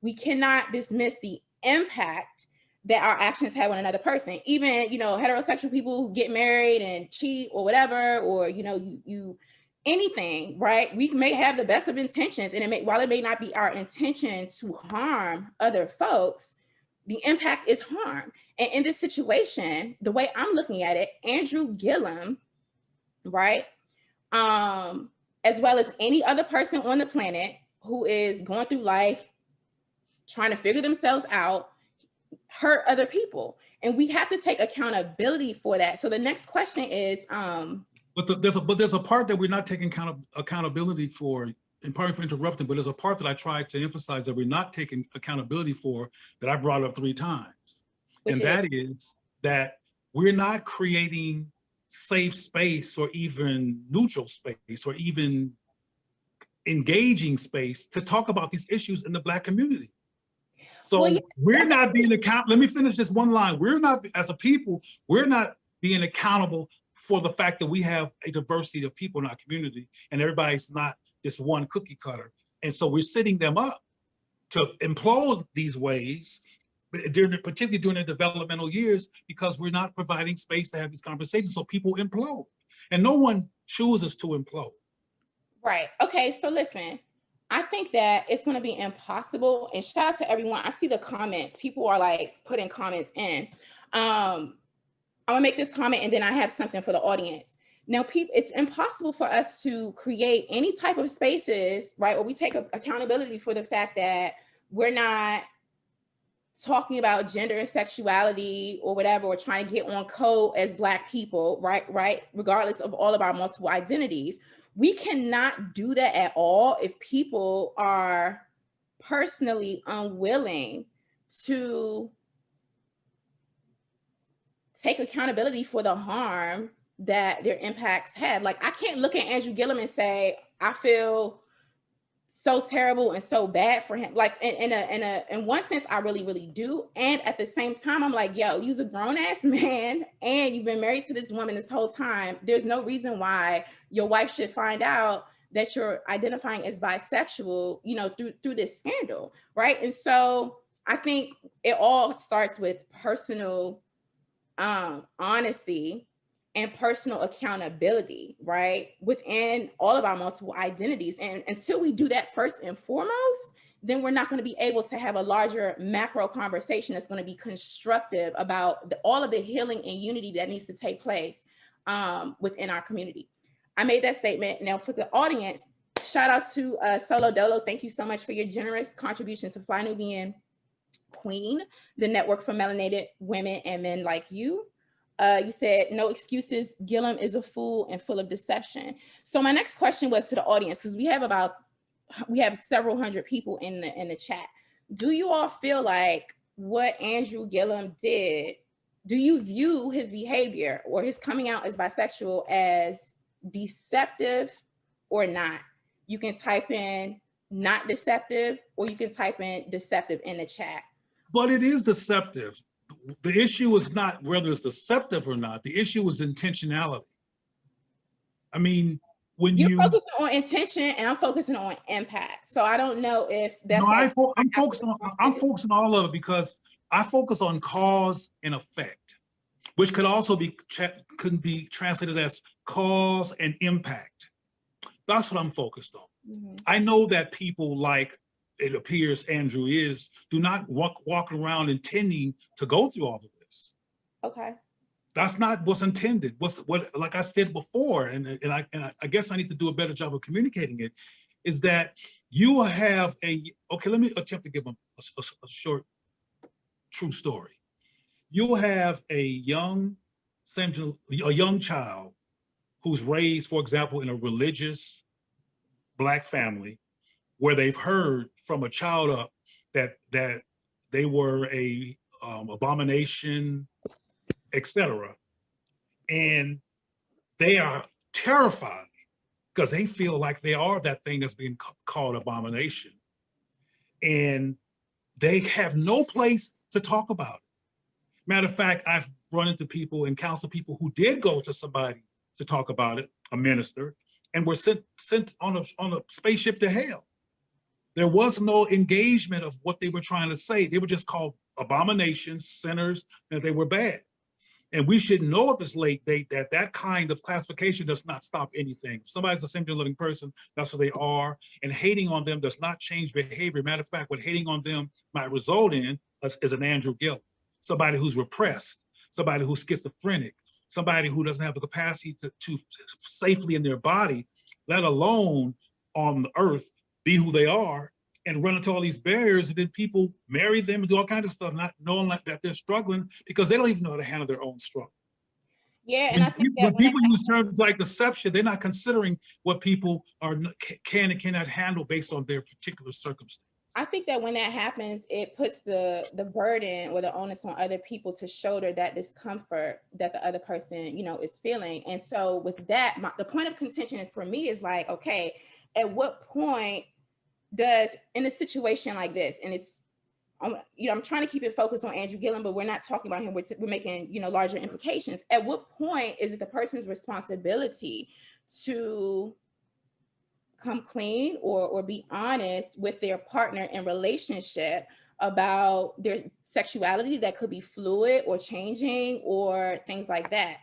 we cannot dismiss the impact that our actions have on another person. Even, heterosexual people who get married and cheat or whatever, or, you anything, right? We may have the best of intentions, and while it may not be our intention to harm other folks, the impact is harm. And in this situation, the way I'm looking at it, Andrew Gillum, right, as well as any other person on the planet who is going through life trying to figure themselves out, hurt other people, and we have to take accountability for that. So the next question is, But there's a part that we're not taking accountability for and pardon for interrupting, but there's a part that I tried to emphasize that we're not taking accountability for that I brought up 3 times. Which And is, that is that we're not creating safe space or even neutral space or even engaging space to talk about these issues in the Black community. So well, yeah, we're not being accountable. Let me finish this one line. We're not, as a people, we're not being accountable for the fact that we have a diversity of people in our community and everybody's not this one cookie cutter. And so we're setting them up to implode these ways, particularly during their developmental years, because we're not providing space to have these conversations. So people implode, and no one chooses to implode. right. Okay, so listen, I think that it's going to be impossible. And shout out to everyone. I see the comments. People are like putting comments in. I'm gonna make this comment and then I have something for the audience. Now, people, it's impossible for us to create any type of spaces, right? Or we take accountability for the fact that we're not talking about gender and sexuality or whatever, or trying to get on code as Black people, right? Regardless of all of our multiple identities. We cannot do that at all if people are personally unwilling to take accountability for the harm that their impacts have. Like, I can't look at Andrew Gillum and say, I feel so terrible and so bad for him. Like in one sense, I really, really do. And at the same time, I'm like, yo, you're a grown ass man and you've been married to this woman this whole time. There's no reason why your wife should find out that you're identifying as bisexual, you know, through this scandal, right? And so I think it all starts with personal honesty and personal accountability, right? Within all of our multiple identities. And until we do that first and foremost, then we're not going to be able to have a larger macro conversation that's going to be constructive about all of the healing and unity that needs to take place within our community. I made that statement. Now for the audience, shout out to Solo Dolo. Thank you so much for your generous contribution to Fly Nubian Queen, the network for melanated women and men like you. You said, no excuses, Gillum is a fool and full of deception. So my next question was to the audience, because we have several hundred people in the chat. Do you all feel like what Andrew Gillum did, do you view his behavior or his coming out as bisexual as deceptive or not? You can type in not deceptive, or you can type in deceptive in the chat. But it is deceptive. The issue is not whether it's deceptive or not. The issue is intentionality. I mean, when you're focusing on intention and I'm focusing on impact. So I don't know if that's. No, I'm focusing on all of it because I focus on cause and effect, which could also be translated as cause and impact. That's what I'm focused on. Mm-hmm. I know that people like it appears Andrew do not walk around intending to go through all of this. Okay. That's not what's intended. What like I said before, and I guess I need to do a better job of communicating it, is that you will have okay, let me attempt to give a short, true story. You will have a young child who's raised, for example, in a religious Black family, where they've heard from a child up that they were a abomination, etc. And they are terrified because they feel like they are that thing that's being called abomination. And they have no place to talk about it. Matter of fact, I've run into people and counseled people who did go to somebody to talk about it, a minister, and were sent on a spaceship to hell. There was no engagement of what they were trying to say. They were just called abominations, sinners, and they were bad. And we should know at this late date that kind of classification does not stop anything. If somebody's a same-gender living person, that's what they are. And hating on them does not change behavior. Matter of fact, what hating on them might result in is an Andrew Gillum, somebody who's repressed, somebody who's schizophrenic, somebody who doesn't have the capacity to safely in their body, let alone on the earth, be who they are, and run into all these barriers, and then people marry them and do all kinds of stuff, not knowing that they're struggling because they don't even know how to handle their own struggle. Yeah, and I think that When when that people use terms like deception, they're not considering what people can and cannot handle based on their particular circumstance. I think that when that happens, it puts the burden or the onus on other people to shoulder that discomfort that the other person, you know, is feeling. And so with that, the point of contention for me is like, okay, at what point does, in a situation like this, and it's, you know, I'm trying to keep it focused on Andrew Gillum, but we're not talking about him. We're making, you know, larger implications. At what point is it the person's responsibility to come clean or be honest with their partner in relationship about their sexuality that could be fluid or changing or things like that?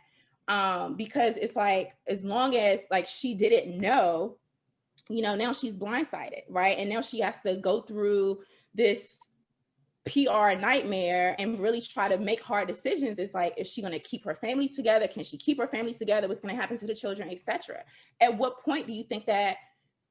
Because it's like, as long as like she didn't know, you know, now she's blindsided, right? And now she has to go through this PR nightmare and really try to make hard decisions. It's like, is she going to keep her family together? Can she keep her family together? What's going to happen to the children, etc.? At what point do you think that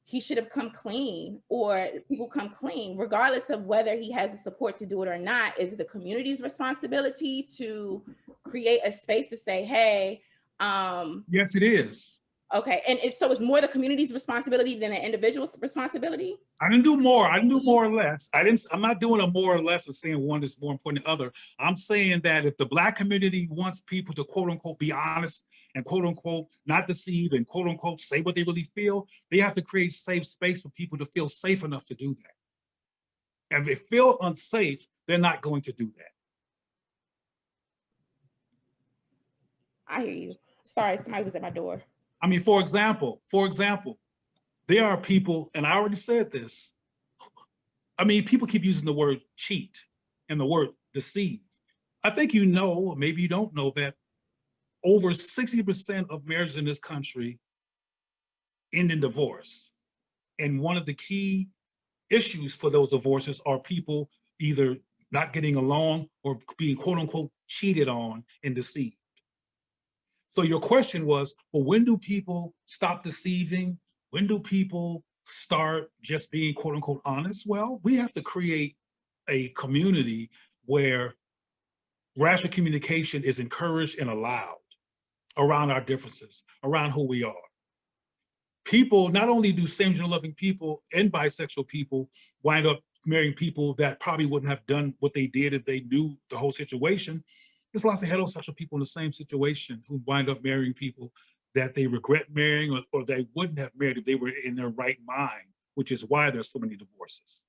he should have come clean, or people come clean, regardless of whether he has the support to do it or not? Is it the community's responsibility to create a space to say, hey, Yes, it is. okay, and so it's more the community's responsibility than the individual's responsibility? I didn't do more. I didn't do more or less. I'm not doing a more or less of saying one is more important than other. I'm saying that if the Black community wants people to quote unquote be honest and quote unquote not deceive and quote unquote say what they really feel, they have to create safe space for people to feel safe enough to do that. And if they feel unsafe, they're not going to do that. I hear you. Sorry, somebody was at my door. I mean, for example, there are people, and I already said this. I mean, people keep using the word cheat and the word deceive. I think you know, or maybe you don't know, that over 60% of marriages in this country end in divorce. And one of the key issues for those divorces are people either not getting along or being quote unquote cheated on and deceived. So your question was, well, when do people stop deceiving? When do people start just being quote unquote honest? Well, we have to create a community where rational communication is encouraged and allowed around our differences, around who we are. People, not only do same-gender loving people and bisexual people wind up marrying people that probably wouldn't have done what they did if they knew the whole situation. There's lots of heterosexual people in the same situation who wind up marrying people that they regret marrying or they wouldn't have married if they were in their right mind, which is why there's so many divorces.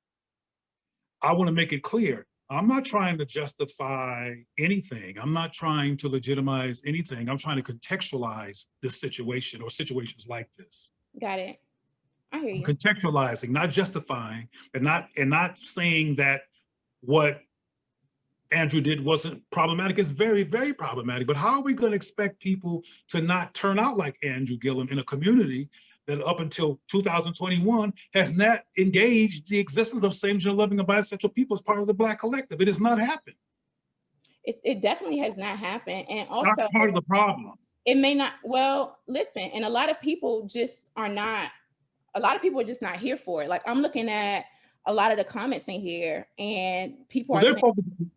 I want to make it clear, I'm not trying to justify anything. I'm not trying to legitimize anything. I'm trying to contextualize this situation or situations like this. Got it. I hear you. I'm contextualizing, not justifying, and not saying that what Andrew did wasn't problematic. It's very, very problematic. But how are we going to expect people to not turn out like Andrew Gillum in a community that up until 2021 has not engaged the existence of same-gender loving and bisexual people as part of the Black collective? It has not happened. It definitely has not happened. And also, that's part of the problem. It may not, well, listen, and a lot of people just are just not here for it. Like, I'm looking at a lot of the comments in here, and people are saying,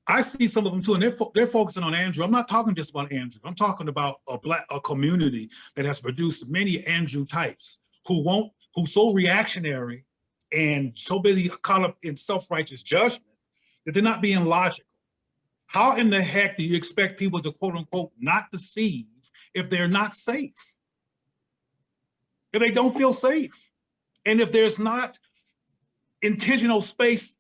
I see some of them too, and they're focusing on Andrew. I'm not talking just about Andrew. I'm talking about a community that has produced many Andrew types who's so reactionary and so busy caught up in self-righteous judgment that they're not being logical. How in the heck do you expect people to quote unquote not deceive if they're not safe? If they don't feel safe, and if there's not intentional space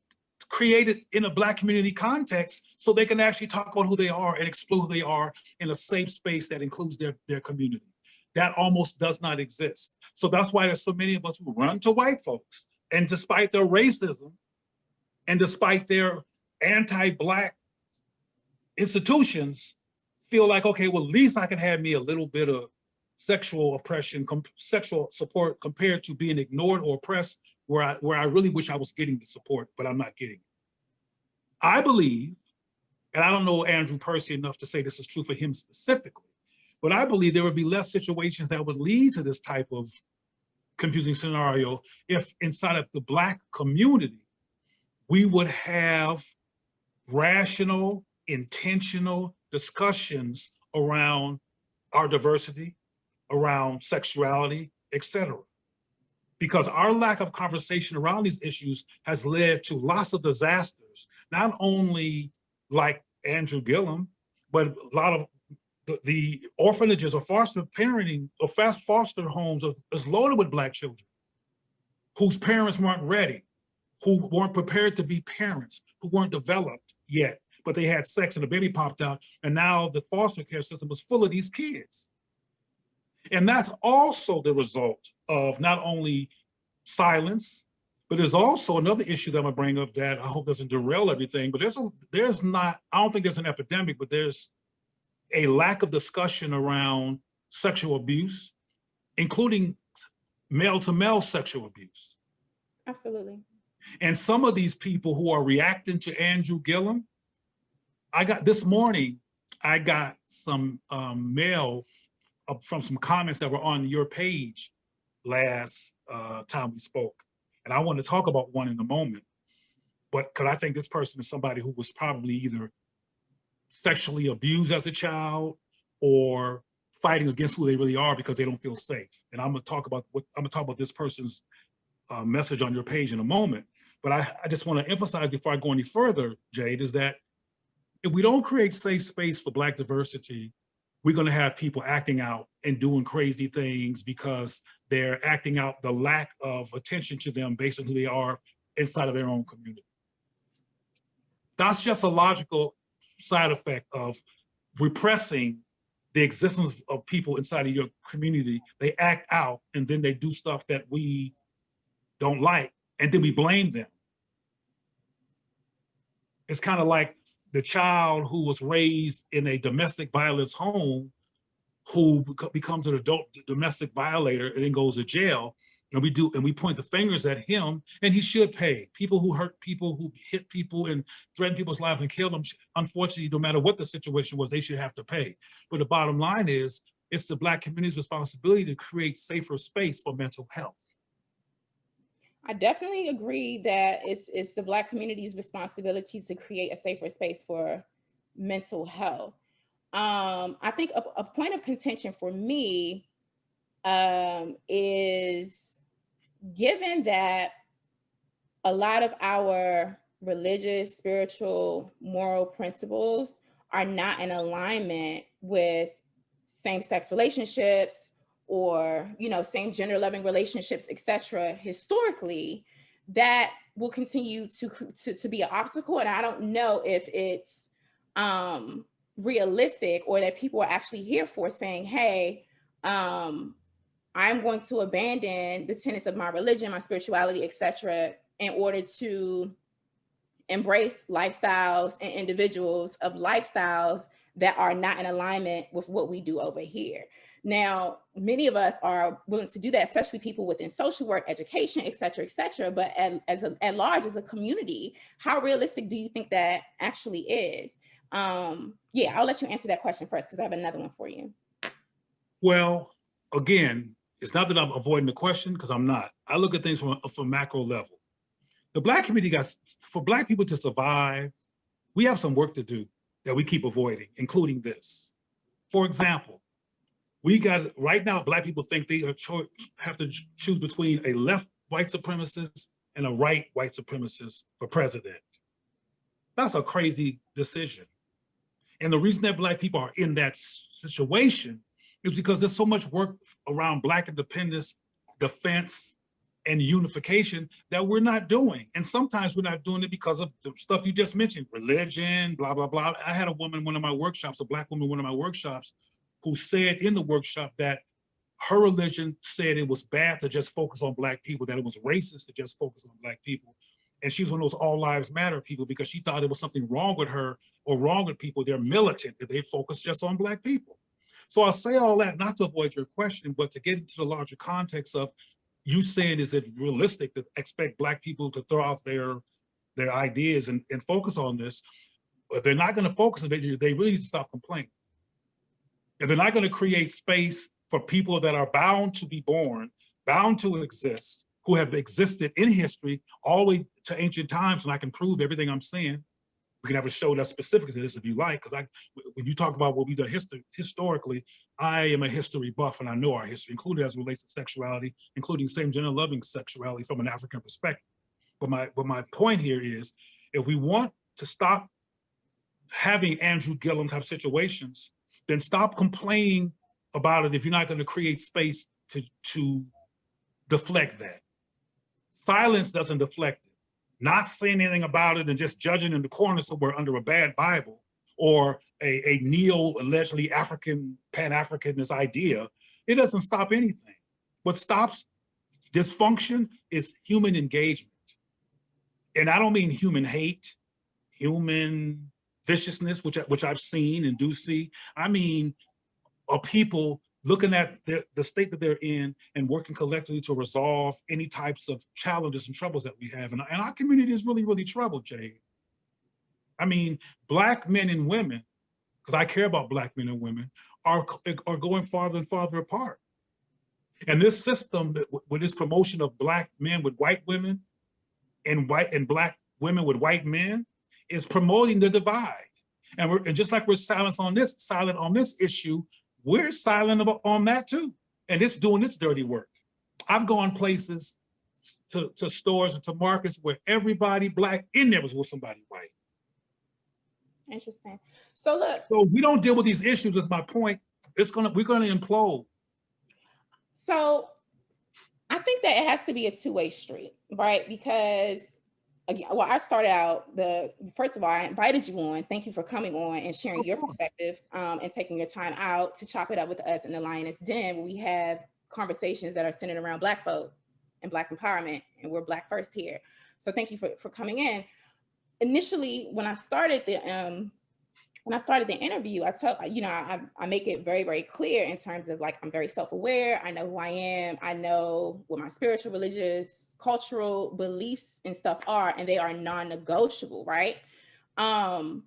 created in a Black community context so they can actually talk about who they are and explore who they are in a safe space that includes their community. That almost does not exist. So that's why there's so many of us who run to white folks, and despite their racism and despite their anti-Black institutions, feel like, okay, well, at least I can have me a little bit of sexual oppression, sexual support compared to being ignored or oppressed where I really wish I was getting the support, but I'm not getting it. I believe, and I don't know Andrew Percy enough to say this is true for him specifically, but I believe there would be less situations that would lead to this type of confusing scenario if inside of the Black community, we would have rational, intentional discussions around our diversity, around sexuality, etc. Because our lack of conversation around these issues has led to lots of disasters, not only like Andrew Gillum, but a lot of the orphanages or foster parenting or foster homes is loaded with Black children whose parents weren't ready, who weren't prepared to be parents, who weren't developed yet, but they had sex and a baby popped out, and now the foster care system was full of these kids. And that's also the result of not only silence, but there's also another issue that I'm gonna bring up that I hope doesn't derail everything, but there's not, I don't think there's an epidemic, but there's a lack of discussion around sexual abuse, including male-to-male sexual abuse. Absolutely. And some of these people who are reacting to Andrew Gillum, this morning, I got some mail from some comments that were on your page last time we spoke. And I want to talk about one in a moment, but because I think this person is somebody who was probably either sexually abused as a child or fighting against who they really are because they don't feel safe. And I'm gonna talk about this person's message on your page in a moment. But I just want to emphasize before I go any further, Jade, is that if we don't create safe space for Black diversity, we're going to have people acting out and doing crazy things because they're acting out the lack of attention to them based on who they are inside of their own community. That's just a logical side effect of repressing the existence of people inside of your community. They act out and then they do stuff that we don't like, and then we blame them. It's kind of like the child who was raised in a domestic violence home who becomes an adult domestic violator and then goes to jail. And we point the fingers at him, and he should pay. People who hurt people, who hit people and threaten people's lives and kill them, unfortunately, no matter what the situation was, they should have to pay. But the bottom line is, it's the Black community's responsibility to create safer space for mental health. I definitely agree that it's the Black community's responsibility to create a safer space for mental health. I think a point of contention for me is, given that a lot of our religious, spiritual, moral principles are not in alignment with same-sex relationships or, same gender loving relationships, etc. historically, that will continue to be an obstacle. And I don't know if it's realistic, or that people are actually here for saying, hey, I'm going to abandon the tenets of my religion, my spirituality, etc., in order to embrace lifestyles and individuals of lifestyles that are not in alignment with what we do over here. Now, many of us are willing to do that, especially people within social work, education, et cetera, but at large, as a community, how realistic do you think that actually is? Yeah, I'll let you answer that question first, because I have another one for you. Well, again, it's not that I'm avoiding the question, because I'm not. I look at things from a macro level. The Black community for Black people to survive, we have some work to do that we keep avoiding, including this. For example, right now, Black people think they have to choose between a left white supremacist and a right white supremacist for president. That's a crazy decision. And the reason that Black people are in that situation is because there's so much work around Black independence, defense, and unification that we're not doing. And sometimes we're not doing it because of the stuff you just mentioned, religion, blah, blah, blah. I had a woman in one of my workshops, a Black woman in one of my workshops, who said in the workshop that her religion said it was bad to just focus on Black people, that it was racist to just focus on Black people. And she was one of those all lives matter people, because she thought there was something wrong with her or wrong with people. They're militant, that they focus just on Black people. So I'll say all that, not to avoid your question, but to get into the larger context of you saying, is it realistic to expect Black people to throw out their ideas and focus on this? If they're not going to focus on it, they really need to stop complaining. If they're not going to create space for people that are bound to be born, bound to exist, who have existed in history all the way to ancient times, and I can prove everything I'm saying. We can have a show that's specific to this if you like, because when you talk about what we've done historically, I am a history buff and I know our history, including as it relates to sexuality, including same-gender loving sexuality from an African perspective. But my point here is, if we want to stop having Andrew Gillum type situations, then stop complaining about it if you're not going to create space to deflect that. Silence doesn't deflect it. Not saying anything about it and just judging in the corner somewhere under a bad Bible or a neo allegedly African Pan-Africanist idea, it doesn't stop anything. What stops dysfunction is human engagement. And I don't mean human hate, human viciousness, which I've seen and do see. I mean, people looking at the state that they're in and working collectively to resolve any types of challenges and troubles that we have. And our community is really, really troubled, Jay. I mean, Black men and women, because I care about Black men and women, are going farther and farther apart. And this system, with this promotion of Black men with white women and Black women with white men, is promoting the divide. And just like we're silent on this issue, we're silent on that too. And it's doing its dirty work. I've gone places to stores and to markets where everybody Black in there was with somebody white. Interesting. So look. So we don't deal with these issues, is my point. We're gonna implode. So I think that it has to be a two-way street, right? Because again, well, I started out first of all, I invited you on. Thank you for coming on and sharing your perspective and taking your time out to chop it up with us in the Lioness Den, where we have conversations that are centered around Black folk and Black empowerment, and we're Black first here. So thank you for coming in. Initially, when I started the interview, I make it very, very clear in terms of like, I'm very self-aware. I know who I am. I know what my spiritual, religious, cultural beliefs and stuff are, and they are non-negotiable, right? And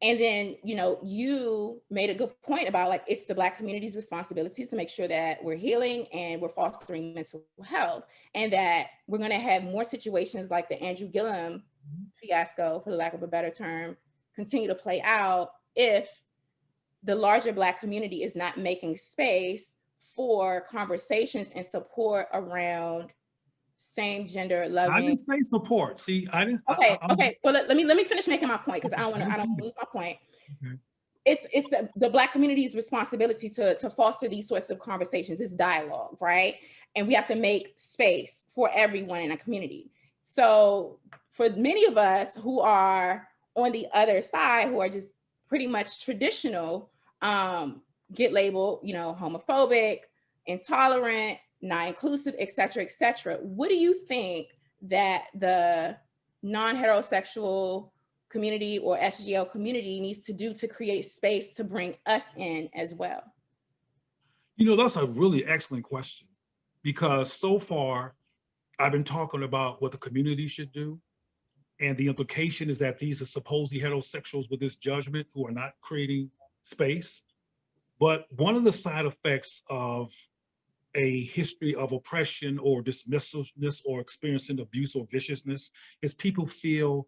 then, you made a good point about like, it's the Black community's responsibility to make sure that we're healing and we're fostering mental health, and that we're going to have more situations like the Andrew Gillum fiasco, for the lack of a better term, continue to play out if the larger Black community is not making space for conversations and support around same gender loving. I didn't say support. See, I didn't. Okay. Well, let me finish making my point, because I don't want to lose my point. Okay. It's the Black community's responsibility to foster these sorts of conversations. It's dialogue, right? And we have to make space for everyone in a community. So for many of us who are on the other side, who are just pretty much traditional, get labeled, homophobic, intolerant, non-inclusive, et cetera, what do you think that the non-heterosexual community or SGL community needs to do to create space to bring us in as well? That's a really excellent question, because so far I've been talking about what the community should do. And the implication is that these are supposedly heterosexuals with this judgment who are not creating space. But one of the side effects of a history of oppression or dismissiveness or experiencing abuse or viciousness is people feel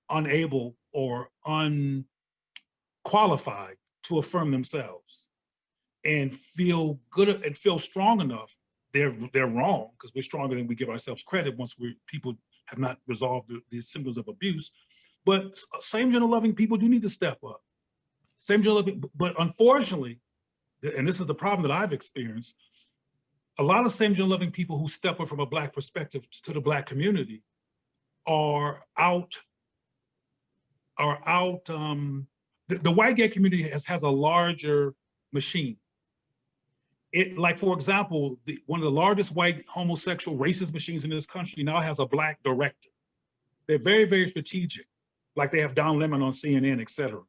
unable or unqualified to affirm themselves and feel good and feel strong enough. They're wrong, because we're stronger than we give ourselves credit once people have not resolved the symptoms of abuse. But same-gender loving people do need to step up. Same-gender loving, but unfortunately, and this is the problem that I've experienced, a lot of same-gender loving people who step up from a Black perspective to the Black community are out. The white gay community has a larger machine. Like, for example, one of the largest white homosexual racist machines in this country now has a Black director. They're very, very strategic, like they have Don Lemon on CNN, et cetera.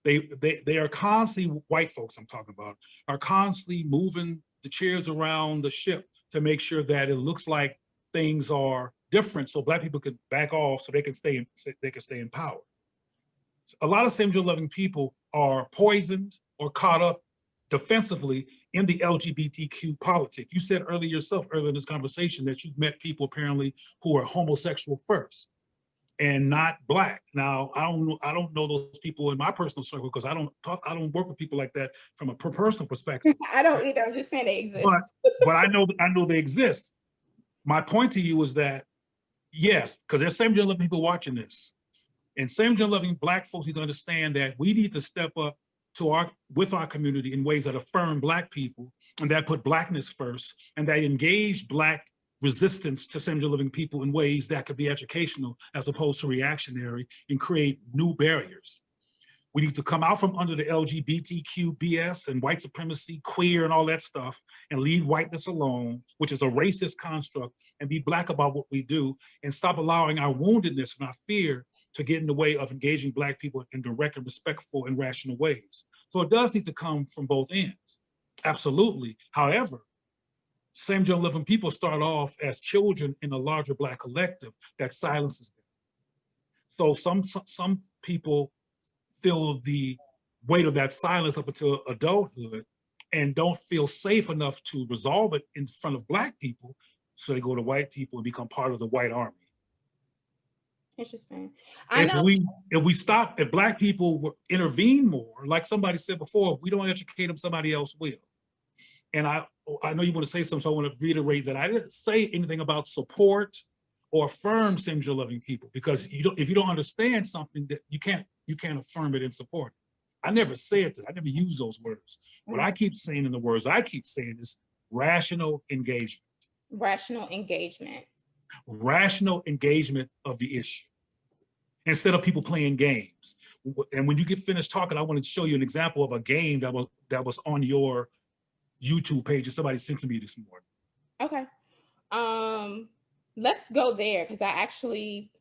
They are constantly, white folks I'm talking about, are constantly moving the chairs around the ship to make sure that it looks like things are different, so Black people could back off, so they can stay in power. A lot of same-gender loving people are poisoned or caught up defensively in the LGBTQ politic. You said earlier in this conversation that you've met people apparently who are homosexual first. and not Black. Now, I don't know those people in my personal circle because I don't work with people like that from a personal perspective. I don't either. I'm just saying they exist. But I know they exist. My point to you is that yes, because there's same gender loving people watching this, and same gender loving Black folks need to understand that we need to step up with our community in ways that affirm Black people and that put Blackness first and that engage Black resistance to same gender living people in ways that could be educational as opposed to reactionary and create new barriers. We need to come out from under the LGBTQ BS and white supremacy, queer, and all that stuff, and leave whiteness alone, which is a racist construct, and be Black about what we do, and stop allowing our woundedness and our fear to get in the way of engaging Black people in direct and respectful and rational ways. So it does need to come from both ends, absolutely. However, same gender loving people start off as children in a larger Black collective that silences them. So some people feel the weight of that silence up until adulthood and don't feel safe enough to resolve it in front of Black people. So they go to white people and become part of the white army. Interesting. If Black people intervene more, like somebody said before, if we don't educate them, somebody else will. And I know you want to say something, so I want to reiterate that I didn't say anything about support or affirm same gender loving people, because if you don't understand something, that you can't affirm it and support it. I never said that. I never use those words. What I keep saying in the words I keep saying is rational engagement. Rational engagement. Rational engagement of the issue instead of people playing games. And when you get finished talking, I want to show you an example of a game that was on your YouTube page that somebody sent to me this morning. Okay. Let's go there, because I actually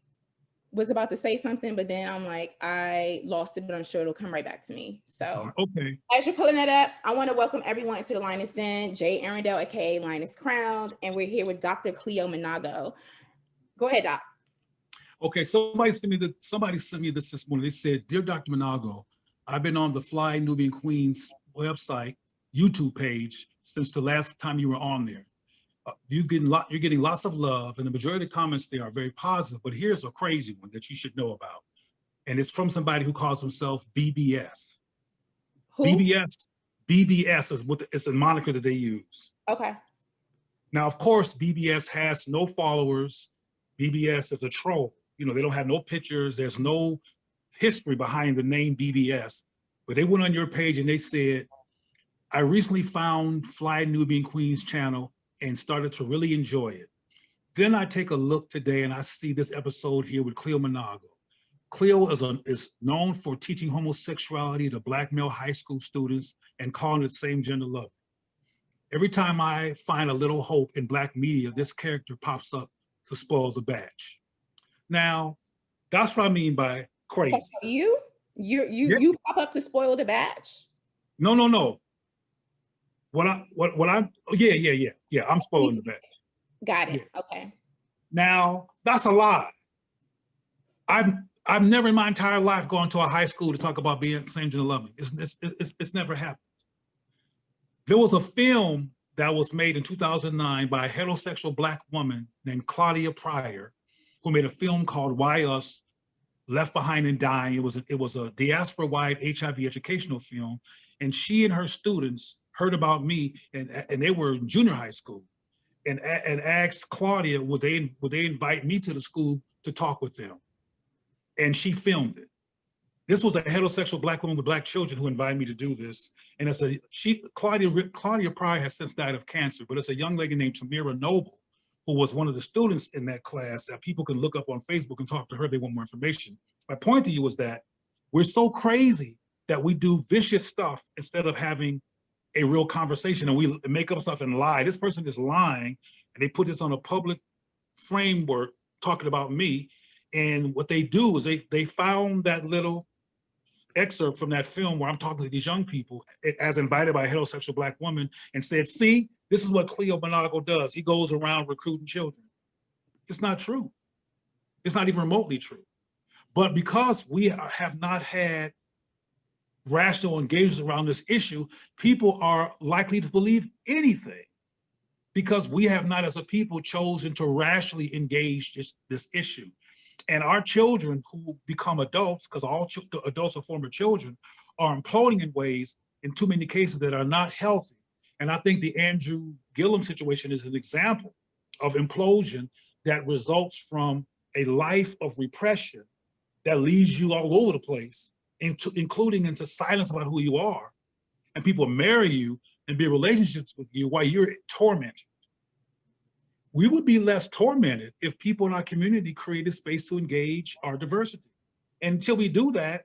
was about to say something, but then I'm like, I lost it, but I'm sure it'll come right back to me. So okay. As you're pulling that up, I want to welcome everyone into the Lioness Den. Jay Arundel, aka Lioness Crowned, and we're here with Dr. Cleo Minago. Go ahead, Doc. Okay, somebody sent me this morning. They said, "Dear Dr. Minago, I've been on the Fly Nubian Queens website, YouTube page since the last time you were on there. You're getting lots of love, and the majority of the comments there are very positive, but here's a crazy one that you should know about. And it's from somebody who calls himself BBS. Who? BBS is a moniker that they use. Okay. Now, of course, BBS has no followers. BBS is a troll. You know, they don't have no pictures. There's no history behind the name BBS. But they went on your page and they said, I recently found Fly Nubian Queens channel and started to really enjoy it. Then I take a look today and I see this episode here with Cleo Minago. Cleo is known for teaching homosexuality to Black male high school students and calling it same gender love. Every time I find a little hope in Black media, this character pops up to spoil the batch. Now, that's what I mean by crazy. You pop up to spoil the batch? No. Yeah, I'm spoiling the batch. Got it. Yeah. Okay. Now, that's a lie. I've never in my entire life gone to a high school to talk about being same gender loving. It's never happened. There was a film that was made in 2009 by a heterosexual Black woman named Claudia Pryor, who made a film called Why Us? Left Behind and Dying. It was a diaspora-wide HIV educational film, and she and her students heard about me, and they were in junior high school, and asked Claudia would they invite me to the school to talk with them, and she filmed it. This was a heterosexual Black woman with Black children who invited me to do this, and Claudia Pryor has since died of cancer, but it's a young lady named Tamira Noble, who was one of the students in that class that people can look up on Facebook and talk to her if they want more information. My point to you is that we're so crazy that we do vicious stuff instead of having a real conversation, and we make up stuff and lie. This person is lying, and they put this on a public framework talking about me. And what they do is they found that little excerpt from that film where I'm talking to these young people as invited by a heterosexual Black woman and said, see, this is what Cleo Minago does. He goes around recruiting children. It's not true. It's not even remotely true. But because we have not had rational engagement around this issue, people are likely to believe anything because we have not as a people chosen to rationally engage this issue. And our children who become adults, because all adults are former children, are imploding in ways, in too many cases, that are not healthy. And I think the Andrew Gillum situation is an example of implosion that results from a life of repression that leads you all over the place, including into silence about who you are. And people marry you and be in relationships with you while you're tormented. We would be less tormented if people in our community created space to engage our diversity. And until we do that,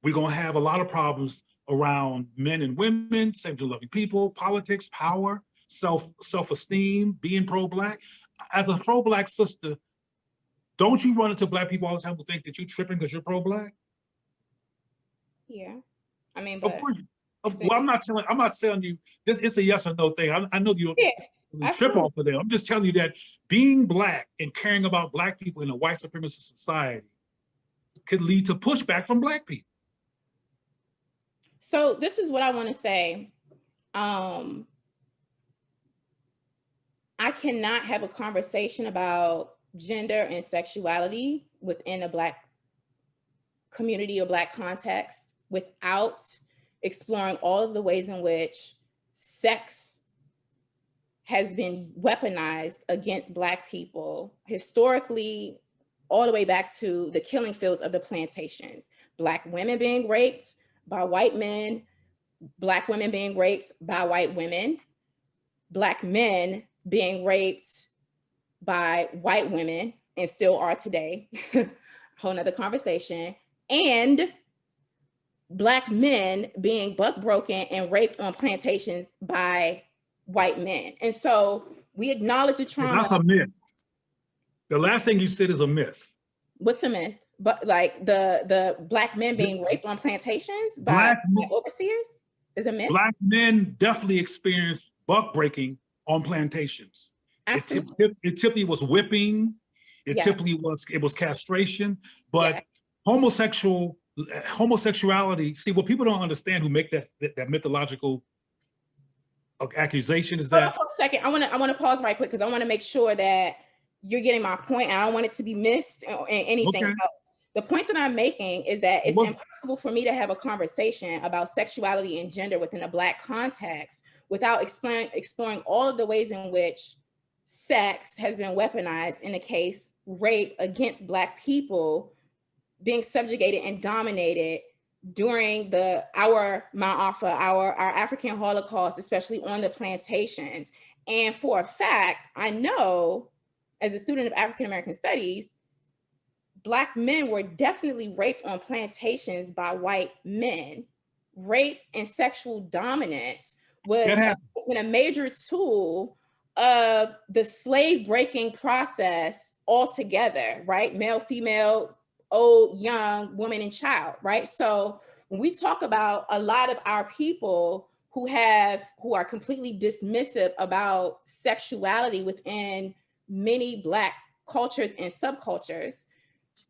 we're going to have a lot of problems around men and women, same-gender-loving people, politics, power, self-esteem, being pro-Black. As a pro-Black sister, don't you run into Black people all the time who think that you're tripping because you're pro-Black? Yeah, I mean, Of but course. Well, I'm not telling you this. It's a yes or no thing. I know you yeah, trip off of them. I'm just telling you that being Black and caring about Black people in a white supremacist society could lead to pushback from Black people. So this is what I want to say. I cannot have a conversation about gender and sexuality within a Black community or Black context without exploring all of the ways in which sex has been weaponized against Black people historically, all the way back to the killing fields of the plantations. Black women being raped by white men, Black women being raped by white women, Black men being raped by white women and still are today, whole nother conversation, and Black men being buck broken and raped on plantations by white men. And so we acknowledge the trauma. That's a myth. The last thing you said is a myth. What's a myth? But like the Black men being raped on plantations by overseers is a myth? Black men definitely experienced buck breaking on plantations. Absolutely. It typically was whipping. It typically was castration. But homosexuality, see, what people don't understand who make that mythological accusation is that. Hold on for a second. I want to pause right quick because I want to make sure that you're getting my point, and I don't want it to be missed in anything else. The point that I'm making is that it's impossible for me to have a conversation about sexuality and gender within a Black context without exploring all of the ways in which sex has been weaponized, in the case rape against Black people being subjugated and dominated during our Ma'afa, our African Holocaust, especially on the plantations. And for a fact, I know as a student of African American studies, Black men were definitely raped on plantations by white men. Rape and sexual dominance was a major tool of the slave breaking process altogether, right? Male, female, old, young, woman, and child, right? So when we talk about a lot of our people who are completely dismissive about sexuality within many Black cultures and subcultures,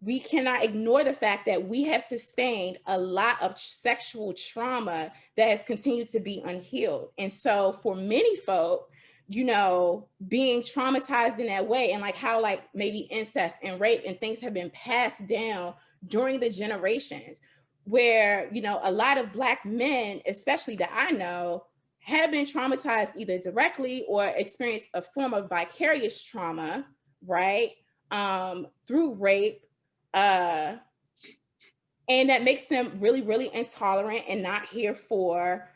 we cannot ignore the fact that we have sustained a lot of sexual trauma that has continued to be unhealed. And so for many folk, you know, being traumatized in that way, and like how like maybe incest and rape and things have been passed down during the generations, where, you know, a lot of Black men, especially that I know, have been traumatized either directly or experienced a form of vicarious trauma, right? Through rape. And that makes them really, really intolerant and not here for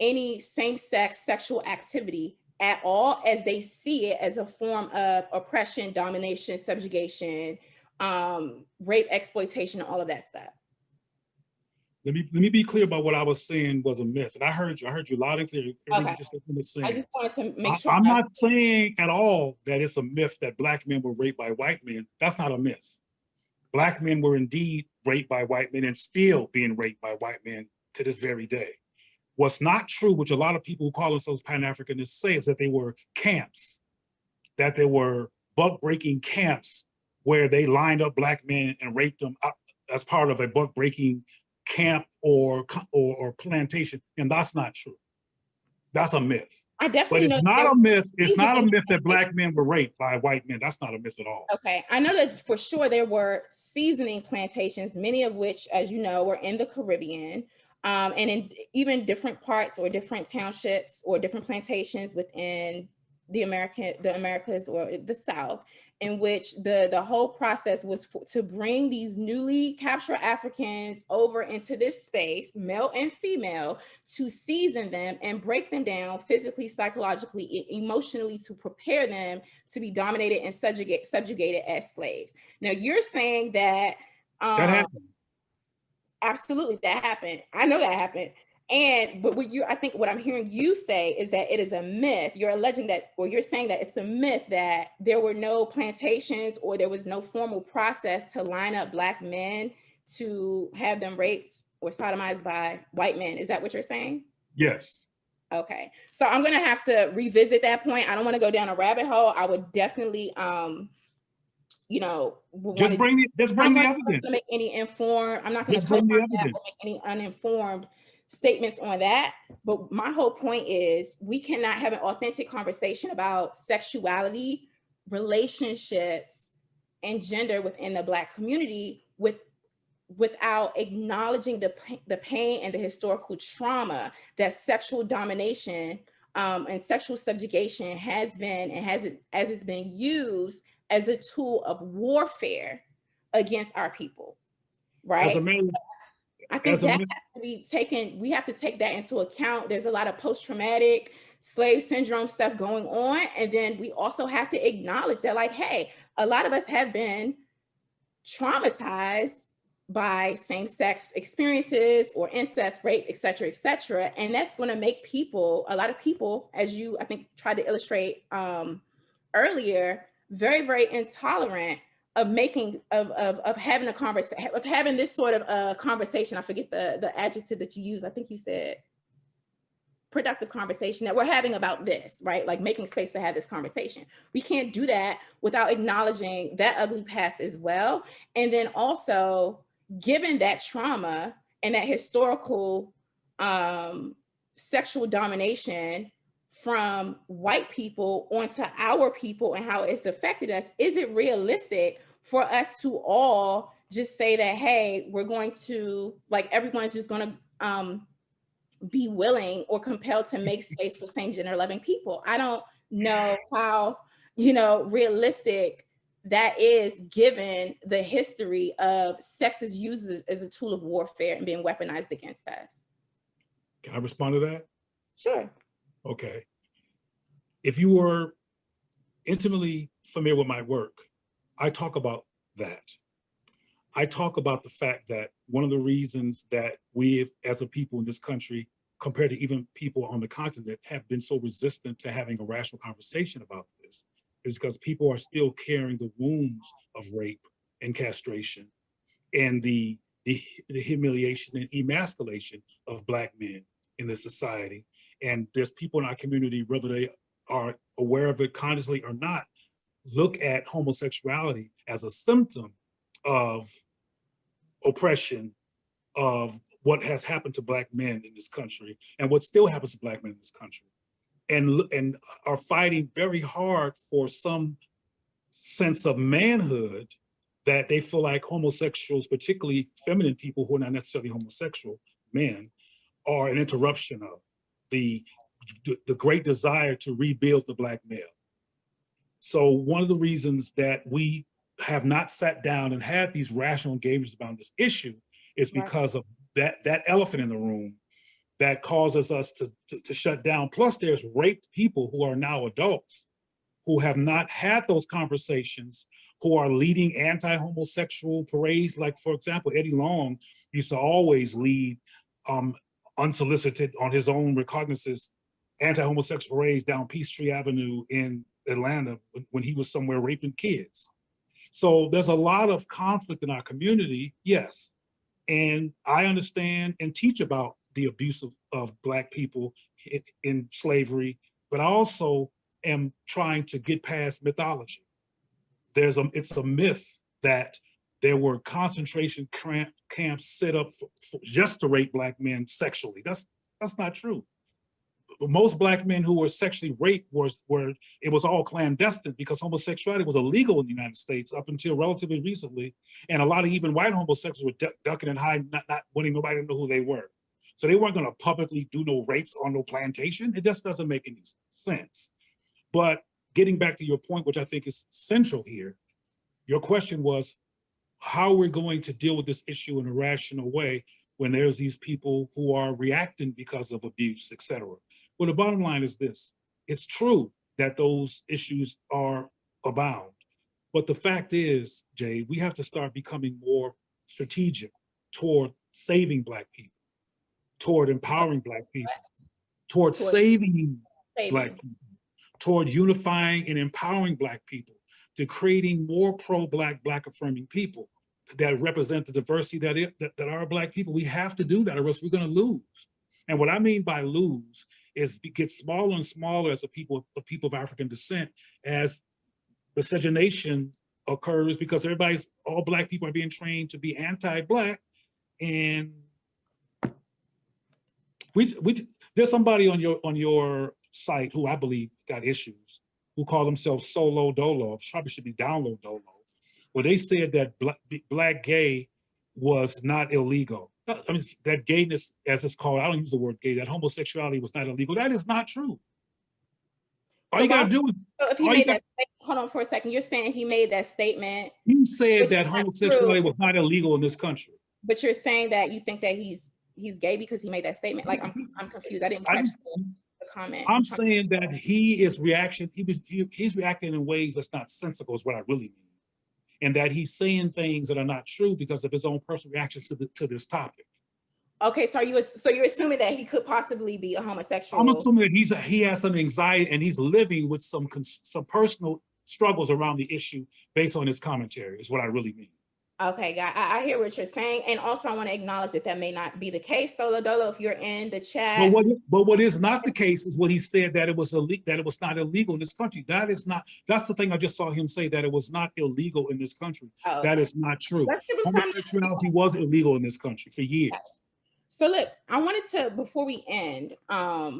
any same-sex sexual activity at all, as they see it as a form of oppression, domination, subjugation, rape, exploitation, all of that stuff. Let me be clear about what I was saying was a myth. And I heard you loud and clear. Okay. I just wanted to make sure. I'm not saying at all that it's a myth that Black men were raped by white men. That's not a myth. Black men were indeed raped by white men and still being raped by white men to this very day. What's not true, which a lot of people who call themselves Pan-Africanists say, is that they were camps, that there were buck-breaking camps where they lined up Black men and raped them as part of a buck-breaking camp or plantation, and that's not true. That's a myth. I But definitely know it's that there not were a myth. It's not a seasoning myth that plantations. Black men were raped by white men. That's not a myth at all. Okay, I know that for sure there were seasoning plantations, many of which, as you know, were in the Caribbean, and in even different parts or different townships or different plantations within the Americas or the South, in which the whole process was to bring these newly captured Africans over into this space, male and female, to season them and break them down physically, psychologically, emotionally, to prepare them to be dominated and subjugated as slaves. Now you're saying that That um, happened. absolutely that happened. I know that happened. But I think what I'm hearing you say is that it is a myth. You're alleging that, or you're saying that it's a myth that there were no plantations or there was no formal process to line up Black men to have them raped or sodomized by white men. Is that what you're saying? Yes. Okay. So I'm going to have to revisit that point. I don't want to go down a rabbit hole. I would definitely want to. Just I'm bring the not going to evidence. make any informed. I'm not going to Just bring the co-sign that or evidence. make any uninformed statements on that. But my whole point is we cannot have an authentic conversation about sexuality, relationships, and gender within the Black community without acknowledging the pain and the historical trauma that sexual domination and sexual subjugation has been and as it's been used as a tool of warfare against our people, As a right? man, I think as a that man, has to be taken, we have to take that into account. There's a lot of post-traumatic slave syndrome stuff going on. And then we also have to acknowledge that, like, hey, a lot of us have been traumatized by same-sex experiences or incest, rape, et cetera, and that's going to make a lot of people, as you I think tried to illustrate earlier, very, very intolerant of having a conversation, of having this sort of a conversation. I forget the adjective that you use. I think you said productive conversation that we're having about this, right? Like making space to have this conversation. We can't do that without acknowledging that ugly past as well. And then also, given that trauma and that historical sexual domination from white people onto our people and how it's affected us, is it realistic for us to all just say that, hey, we're going to, like, everyone's just going to be willing or compelled to make space for same gender loving people? I don't know how, realistic that is given the history of sex is used as a tool of warfare and being weaponized against us. can I respond to that? Sure. Okay. If you were intimately familiar with my work, I talk about that. I talk about the fact that one of the reasons that we, as a people in this country, compared to even people on the continent, have been so resistant to having a rational conversation about this is because people are still carrying the wounds of rape and castration and the humiliation and emasculation of Black men in this society. And there's people in our community, whether they are aware of it consciously or not, look at homosexuality as a symptom of oppression, of what has happened to Black men in this country and what still happens to Black men in this country, and are fighting very hard for some sense of manhood that they feel like homosexuals, particularly feminine people who are not necessarily homosexual men, are an interruption of the great desire to rebuild the Black male. So one of the reasons that we have not sat down and had these rational engagements about this issue is because of that elephant in the room that causes us to shut down. Plus, there's raped people who are now adults who have not had those conversations, who are leading anti-homosexual parades. Like, for example, Eddie Long used to always lead unsolicited on his own recognizance anti-homosexual parades down Peachtree Avenue in Atlanta when he was somewhere raping kids. So there's a lot of conflict in our community, yes. And I understand and teach about the abuse of Black people in slavery, but I also am trying to get past mythology. It's a myth that there were concentration camps set up just to rape Black men sexually. That's not true. most black men who were sexually raped were it was all clandestine because homosexuality was illegal in the United States up until relatively recently, and a lot of even white homosexuals were ducking and hiding, not wanting nobody to know who they were. So they weren't going to publicly do no rapes on no plantation. It just doesn't make any sense. But getting back to your point, which I think is central here, your question was how we're going to deal with this issue in a rational way when there's these people who are reacting because of abuse, et cetera. Well, the bottom line is this. It's true that those issues are abound. But the fact is, Jay, we have to start becoming more strategic toward saving Black people, toward empowering Black people, toward saving Black people, toward unifying and empowering Black people, to creating more pro-Black, Black affirming people that represent the diversity that are Black people. We have to do that, or else we're going to lose. And what I mean by lose is it gets smaller and smaller as a people of African descent as miscegenation occurs, because all Black people are being trained to be anti-Black. And there's somebody on your site who I believe got issues, who call themselves Solo Dolo, probably should be Download Dolo, where they said that black gay was not illegal. I mean, that gayness, as it's called, I don't use the word gay, that homosexuality was not illegal. That is not true. All you gotta do is, so if he made that statement, hold on for a second, you're saying he made that statement. He said that homosexuality was not illegal in this country. But you're saying that you think that he's gay because he made that statement? Like, I'm confused. I didn't catch the comment. I'm saying that he's reacting in ways that's not sensical is what I really mean. And that he's saying things that are not true because of his own personal reactions to this topic. Okay, so you're assuming that he could possibly be a homosexual? I'm assuming that he has some anxiety and he's living with some personal struggles around the issue based on his commentary is what I really mean. Okay, I hear what you're saying. And also I want to acknowledge that may not be the case. Solo Dolo, if you're in the chat. But what is not the case is what he said, that it was not illegal in this country. That's the thing I just saw him say, that it was not illegal in this country. Oh, okay. That is not true. Homosexuality was illegal in this country for years. So look, I wanted to, before we end, I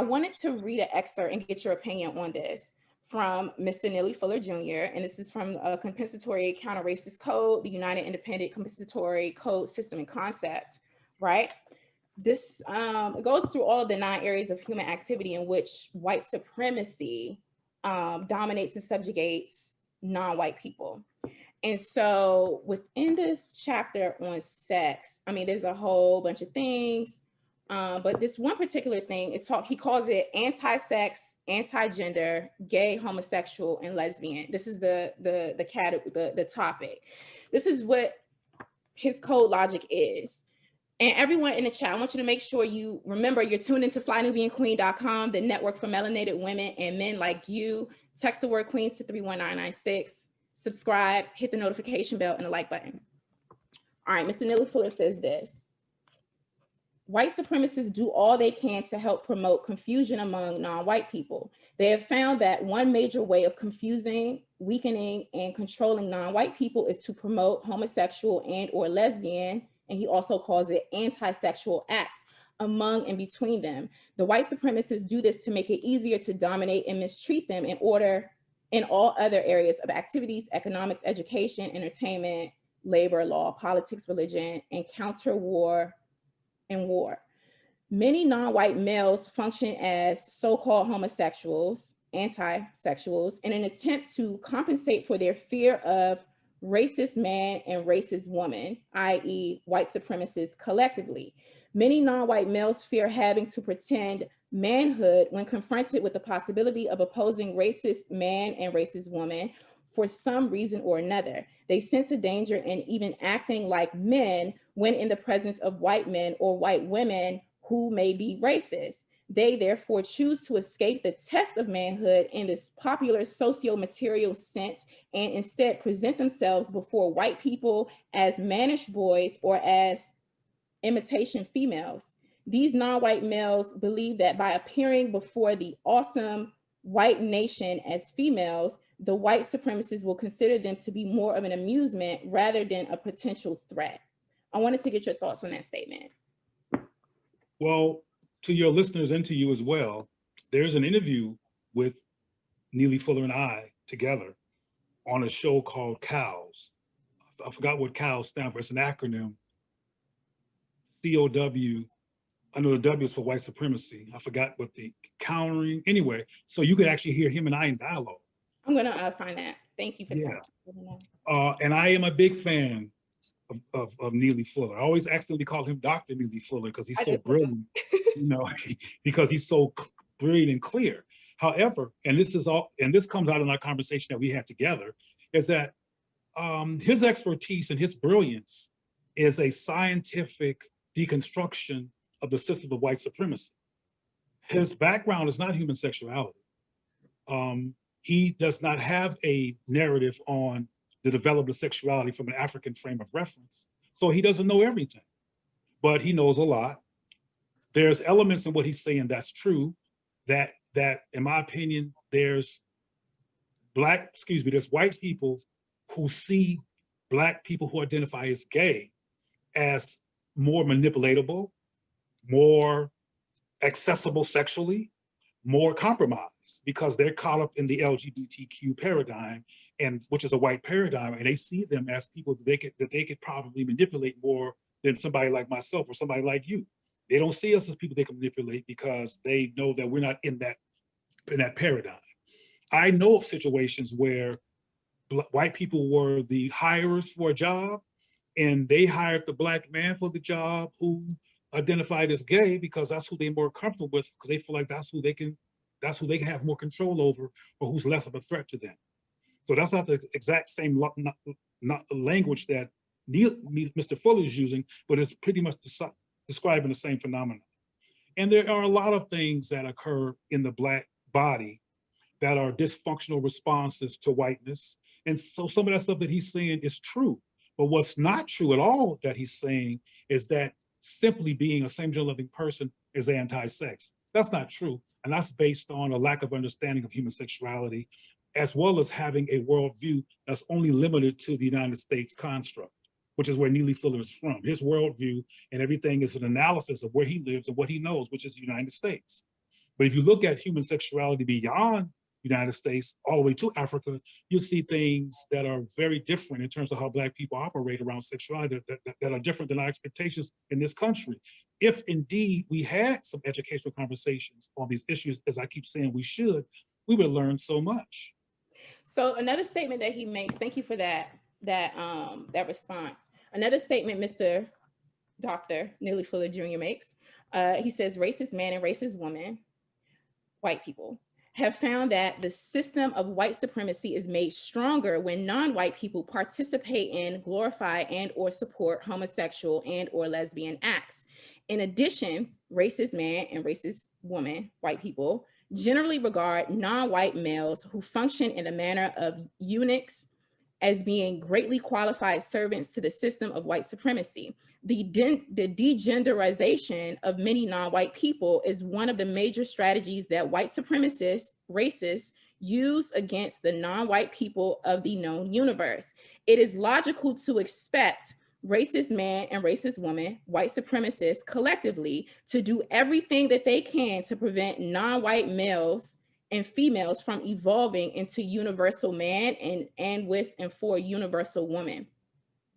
wanted to read an excerpt and get your opinion on this from Mr. Neely Fuller Jr. And this is from a Compensatory Counter-Racist Code, the United Independent Compensatory Code System and Concept, right? This goes through all of the 9 areas of human activity in which white supremacy dominates and subjugates non-white people. And so within this chapter on sex, I mean, there's a whole bunch of things, but this one particular thing, he calls it anti-sex, anti-gender, gay, homosexual, and lesbian. This is the topic. This is what his code logic is. And everyone in the chat, I want you to make sure you remember you're tuned into flynubianqueen.com, the network for melanated women and men like you. Text the word queens to 31996. Subscribe, hit the notification bell and the like button. All right, Mr. Neely Fuller says this. White supremacists do all they can to help promote confusion among non-white people. They have found that one major way of confusing, weakening, and controlling non-white people is to promote homosexual and or lesbian, and he also calls it anti-sexual acts among and between them. The white supremacists do this to make it easier to dominate and mistreat them in all other areas of activities, economics, education, entertainment, labor, law, politics, religion, and counter war and war. Many non-white males function as so-called homosexuals, anti-sexuals, in an attempt to compensate for their fear of racist man and racist woman, i.e. white supremacists collectively. Many non-white males fear having to pretend manhood when confronted with the possibility of opposing racist man and racist woman for some reason or another. They sense a danger in even acting like men when in the presence of white men or white women who may be racist. They therefore choose to escape the test of manhood in this popular socio-material sense and instead present themselves before white people as mannish boys or as imitation females. These non-white males believe that by appearing before the awesome white nation as females, the white supremacists will consider them to be more of an amusement rather than a potential threat. I wanted to get your thoughts on that statement. Well, to your listeners and to you as well, there's an interview with Neely Fuller and I together on a show called COWS. I forgot what COWS stands for. It's an acronym. COW. I know the W is for white supremacy. I forgot what the countering. Anyway, so you could actually hear him and I in dialogue. I'm gonna find that. Thank you for Yeah. telling. And I am a big fan of Neely Fuller. I always accidentally call him Dr. Neely Fuller because he's so brilliant, you know, because he's so brilliant and clear. However, and this comes out in our conversation that we had together, is that his expertise and his brilliance is a scientific deconstruction of the system of white supremacy. His background is not human sexuality. He does not have a narrative on the development of sexuality from an African frame of reference. So he doesn't know everything, but he knows a lot. There's elements in what he's saying that's true, that in my opinion, there's white people who see Black people who identify as gay as more manipulatable, more accessible sexually, more compromised, because they're caught up in the LGBTQ paradigm, and which is a white paradigm, and they see them as people that they could probably manipulate more than somebody like myself or somebody like you. They don't see us as people they can manipulate because they know that we're not in that paradigm. I know of situations where white people were the hirers for a job, and they hired the Black man for the job who identified as gay because that's who they're more comfortable with, because they feel like that's who they can have more control over, or who's less of a threat to them. So that's not the exact same not language that Mr. Fuller is using, but it's pretty much describing the same phenomenon. And there are a lot of things that occur in the Black body that are dysfunctional responses to whiteness. And so some of that stuff that he's saying is true. But what's not true at all that he's saying is that simply being a same-gender loving person is anti-sex. That's not true. And that's based on a lack of understanding of human sexuality, as well as having a worldview that's only limited to the United States construct, which is where Neely Fuller is from. His worldview and everything is an analysis of where he lives and what he knows, which is the United States. But if you look at human sexuality beyond the United States, all the way to Africa, you'll see things that are very different in terms of how Black people operate around sexuality that are different than our expectations in this country. If indeed we had some educational conversations on these issues, as I keep saying we should, we would learn so much. So another statement that he makes, thank you for that response. Another statement Mr. Dr. Neely Fuller Jr. makes, he says, racist man and racist woman, white people, have found that the system of white supremacy is made stronger when non-white people participate in, glorify, and or support homosexual and or lesbian acts. In addition, racist man and racist woman, white people, generally regard non-white males who function in the manner of eunuchs as being greatly qualified servants to the system of white supremacy. The degenderization of many non-white people is one of the major strategies that white supremacists, racists, use against the non-white people of the known universe. It is logical to expect racist man and racist woman, white supremacists collectively, to do everything that they can to prevent non-white males and females from evolving into universal man and with and for universal woman.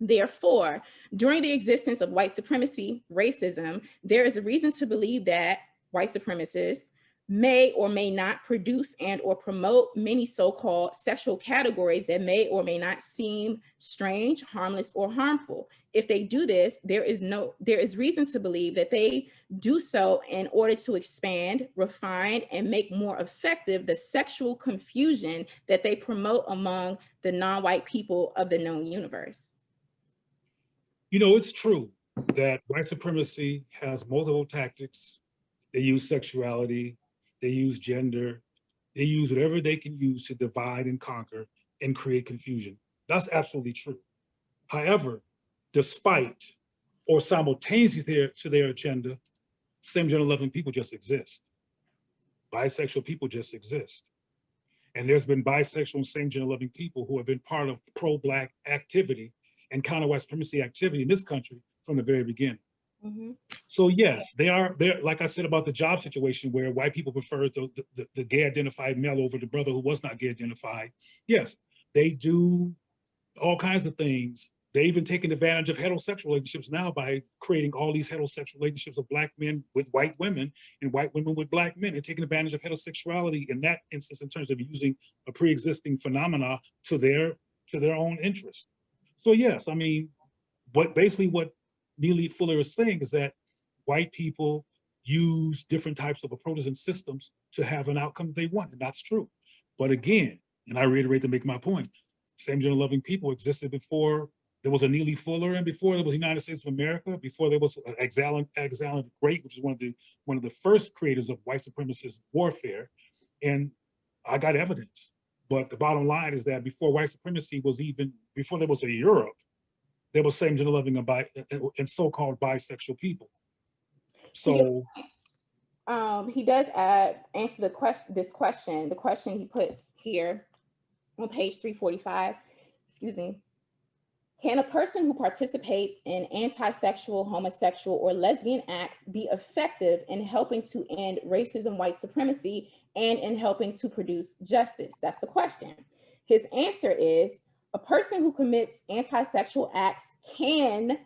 Therefore, during the existence of white supremacy, racism, there is a reason to believe that white supremacists may or may not produce and or promote many so-called sexual categories that may or may not seem strange, harmless, or harmful. If they do this, there is reason to believe that they do so in order to expand, refine, and make more effective the sexual confusion that they promote among the non-white people of the known universe. You know, it's true that white supremacy has multiple tactics. They use sexuality, they use gender, they use whatever they can use to divide and conquer and create confusion. That's absolutely true. However, despite or simultaneously to their agenda, same-gender loving people just exist. Bisexual people just exist. And there's been bisexual and same-gender loving people who have been part of pro-Black activity and counter-white supremacy activity in this country from the very beginning. Mhm. So yes, they're like I said about the job situation where white people prefer the gay identified male over the brother who was not gay identified. Yes, they do all kinds of things. They even taking advantage of heterosexual relationships now by creating all these heterosexual relationships of black men with white women and white women with black men, and taking advantage of heterosexuality in that instance in terms of using a pre-existing phenomena to their own interest. So yes, I mean, what Neely Fuller is saying is that white people use different types of approaches and systems to have an outcome they want, and that's true. But again, and I reiterate to make my point, same gender loving people existed before there was a Neely Fuller, and before there was the United States of America, before there was Alexander the Great, which is one of the first creators of white supremacist warfare. And I got evidence. But the bottom line is that before white supremacy was even, before there was a Europe, there was same gender loving and so-called bisexual people. So He does answer the question. The question he puts here on page 345. Excuse me. Can a person who participates in anti-sexual, homosexual, or lesbian acts be effective in helping to end racism, white supremacy, and in helping to produce justice? That's the question. His answer is a person who commits anti-sexual acts can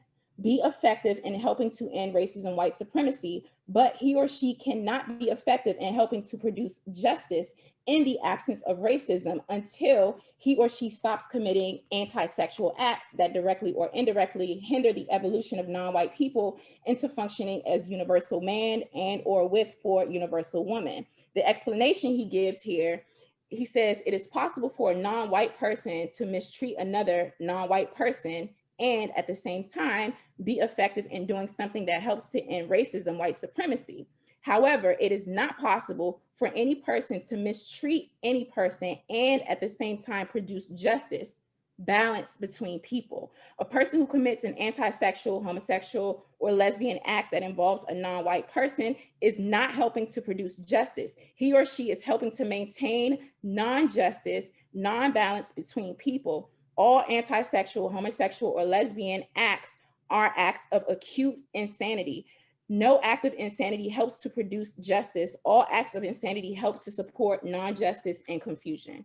be effective in helping to end racism, white supremacy, but he or she cannot be effective in helping to produce justice in the absence of racism until he or she stops committing anti-sexual acts that directly or indirectly hinder the evolution of non-white people into functioning as universal man and or with for universal woman. The explanation he gives here, he says it is possible for a non-white person to mistreat another non-white person and at the same time be effective in doing something that helps to end racism, white supremacy. However, it is not possible for any person to mistreat any person and at the same time produce justice, balance between people. A person who commits an anti-sexual, homosexual, or lesbian act that involves a non-white person is not helping to produce justice. He or she is helping to maintain non-justice, non-balance between people. All anti-sexual, homosexual, or lesbian acts are acts of acute insanity. No act of insanity helps to produce justice. All acts of insanity help to support non-justice and confusion.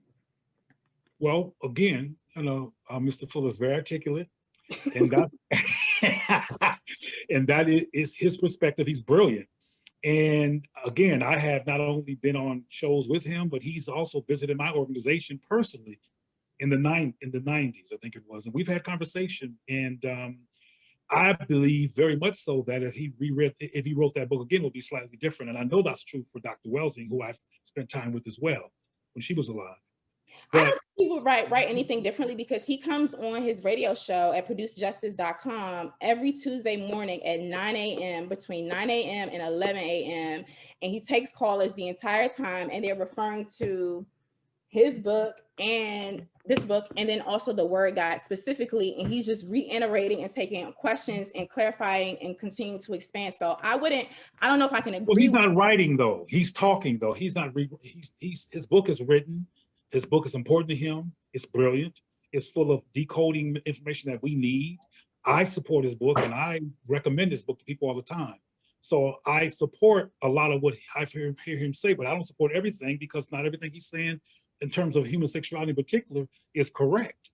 well, again, Mr. Fuller is very articulate, and that and that is his perspective. He's brilliant. And again, I have not only been on shows with him, but he's also visited my organization personally in the 90s, I think it was. And we've had conversation. And I believe very much so that if he wrote that book again, it would be slightly different. And I know that's true for Dr. Welsing, who I've spent time with as well when she was alive. I don't think he would write anything differently because he comes on his radio show at producejustice.com every Tuesday morning at 9 a.m. between 9 a.m. and 11 a.m. And he takes callers the entire time, and they're referring to his book and this book, and then also the Word Guide specifically. And he's just reiterating and taking questions and clarifying and continuing to expand. So I don't know if I can agree. Well, he's not writing though. He's talking though. He's not, his book is written. His book is important to him. It's brilliant. It's full of decoding information that we need. I support his book, and I recommend his book to people all the time. So I support a lot of what I hear him say, but I don't support everything because not everything he's saying in terms of human sexuality in particular is correct.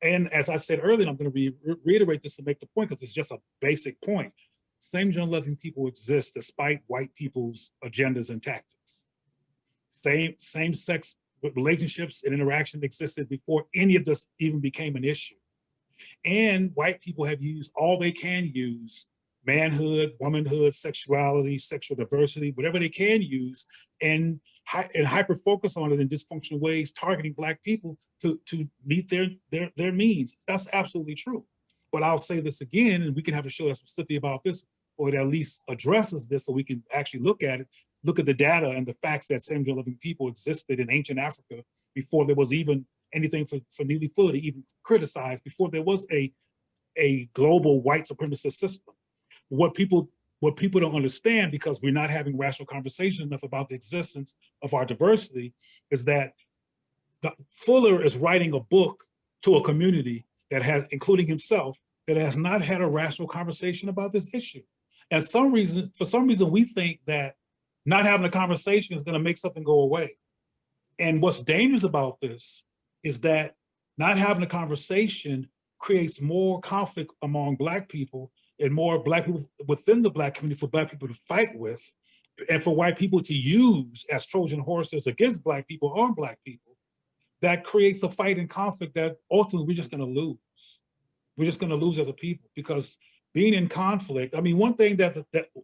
And as I said earlier, and I'm going to reiterate this to make the point because it's just a basic point. Same gender loving people exist despite white people's agendas and tactics. Same sex relationships and interaction existed before any of this even became an issue. And white people have used all they can use, manhood, womanhood, sexuality, sexual diversity, whatever they can use, and hyper focus on it in dysfunctional ways, targeting Black people to meet their means. That's absolutely true. But I'll say this again, and we can have a show that's specific about this, or it at least addresses this so we can actually look at it, look at the data and the facts that same gender loving people existed in ancient Africa before there was even anything for Neely Fuller to even criticize, before there was a global white supremacist system. What people don't understand, because we're not having rational conversations enough about the existence of our diversity, is that Fuller is writing a book to a community that has, including himself, that has not had a rational conversation about this issue. And for some reason, we think that not having a conversation is going to make something go away. And what's dangerous about this is that not having a conversation creates more conflict among Black people and more Black people within the Black community for Black people to fight with, and for white people to use as Trojan horses against Black people on Black people. That creates a fight and conflict that ultimately we're just going to lose. We're just going to lose as a people, because being in conflict, I mean, one thing that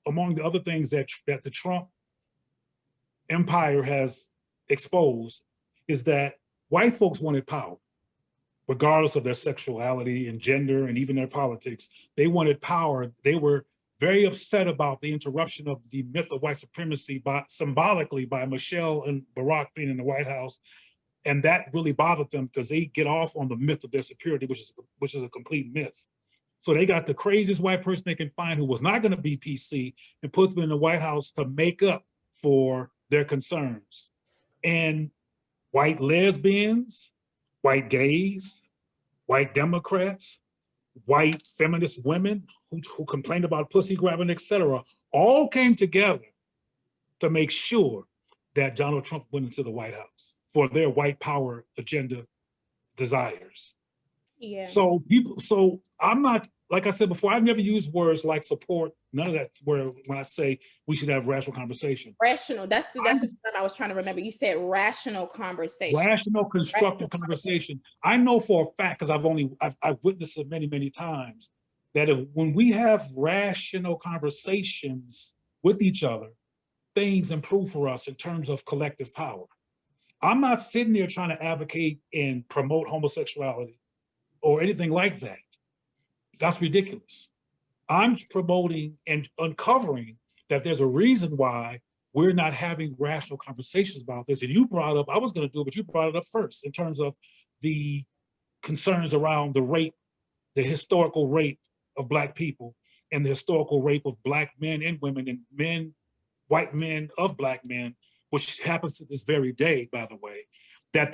among the other things that the Trump empire has exposed is that white folks wanted power, regardless of their sexuality and gender and even their politics. They wanted power. They were very upset about the interruption of the myth of white supremacy symbolically by Michelle and Barack being in the White House. And that really bothered them because they get off on the myth of their superiority, which is a complete myth. So they got the craziest white person they can find who was not going to be PC and put them in the White House to make up for their concerns. And white lesbians, white gays, white Democrats, white feminist women who complained about pussy grabbing, etc., all came together to make sure that Donald Trump went into the White House for their white power agenda desires. Yeah. So I'm not, like I said before, I've never used words like support, none of that, where when I say we should have rational conversation. Rational, that's the term I was trying to remember. You said rational conversation. Rational, constructive conversation. I know for a fact, because I've witnessed it many, many times, that when we have rational conversations with each other, things improve for us in terms of collective power. I'm not sitting there trying to advocate and promote homosexuality or anything like that. That's ridiculous. I'm promoting and uncovering that there's a reason why we're not having rational conversations about this. And you brought up, I was going to do it, but you brought it up first in terms of the concerns around the rape, the historical rape of Black people and the historical rape of Black men and women and men, white men of Black men, which happens to this very day, by the way. That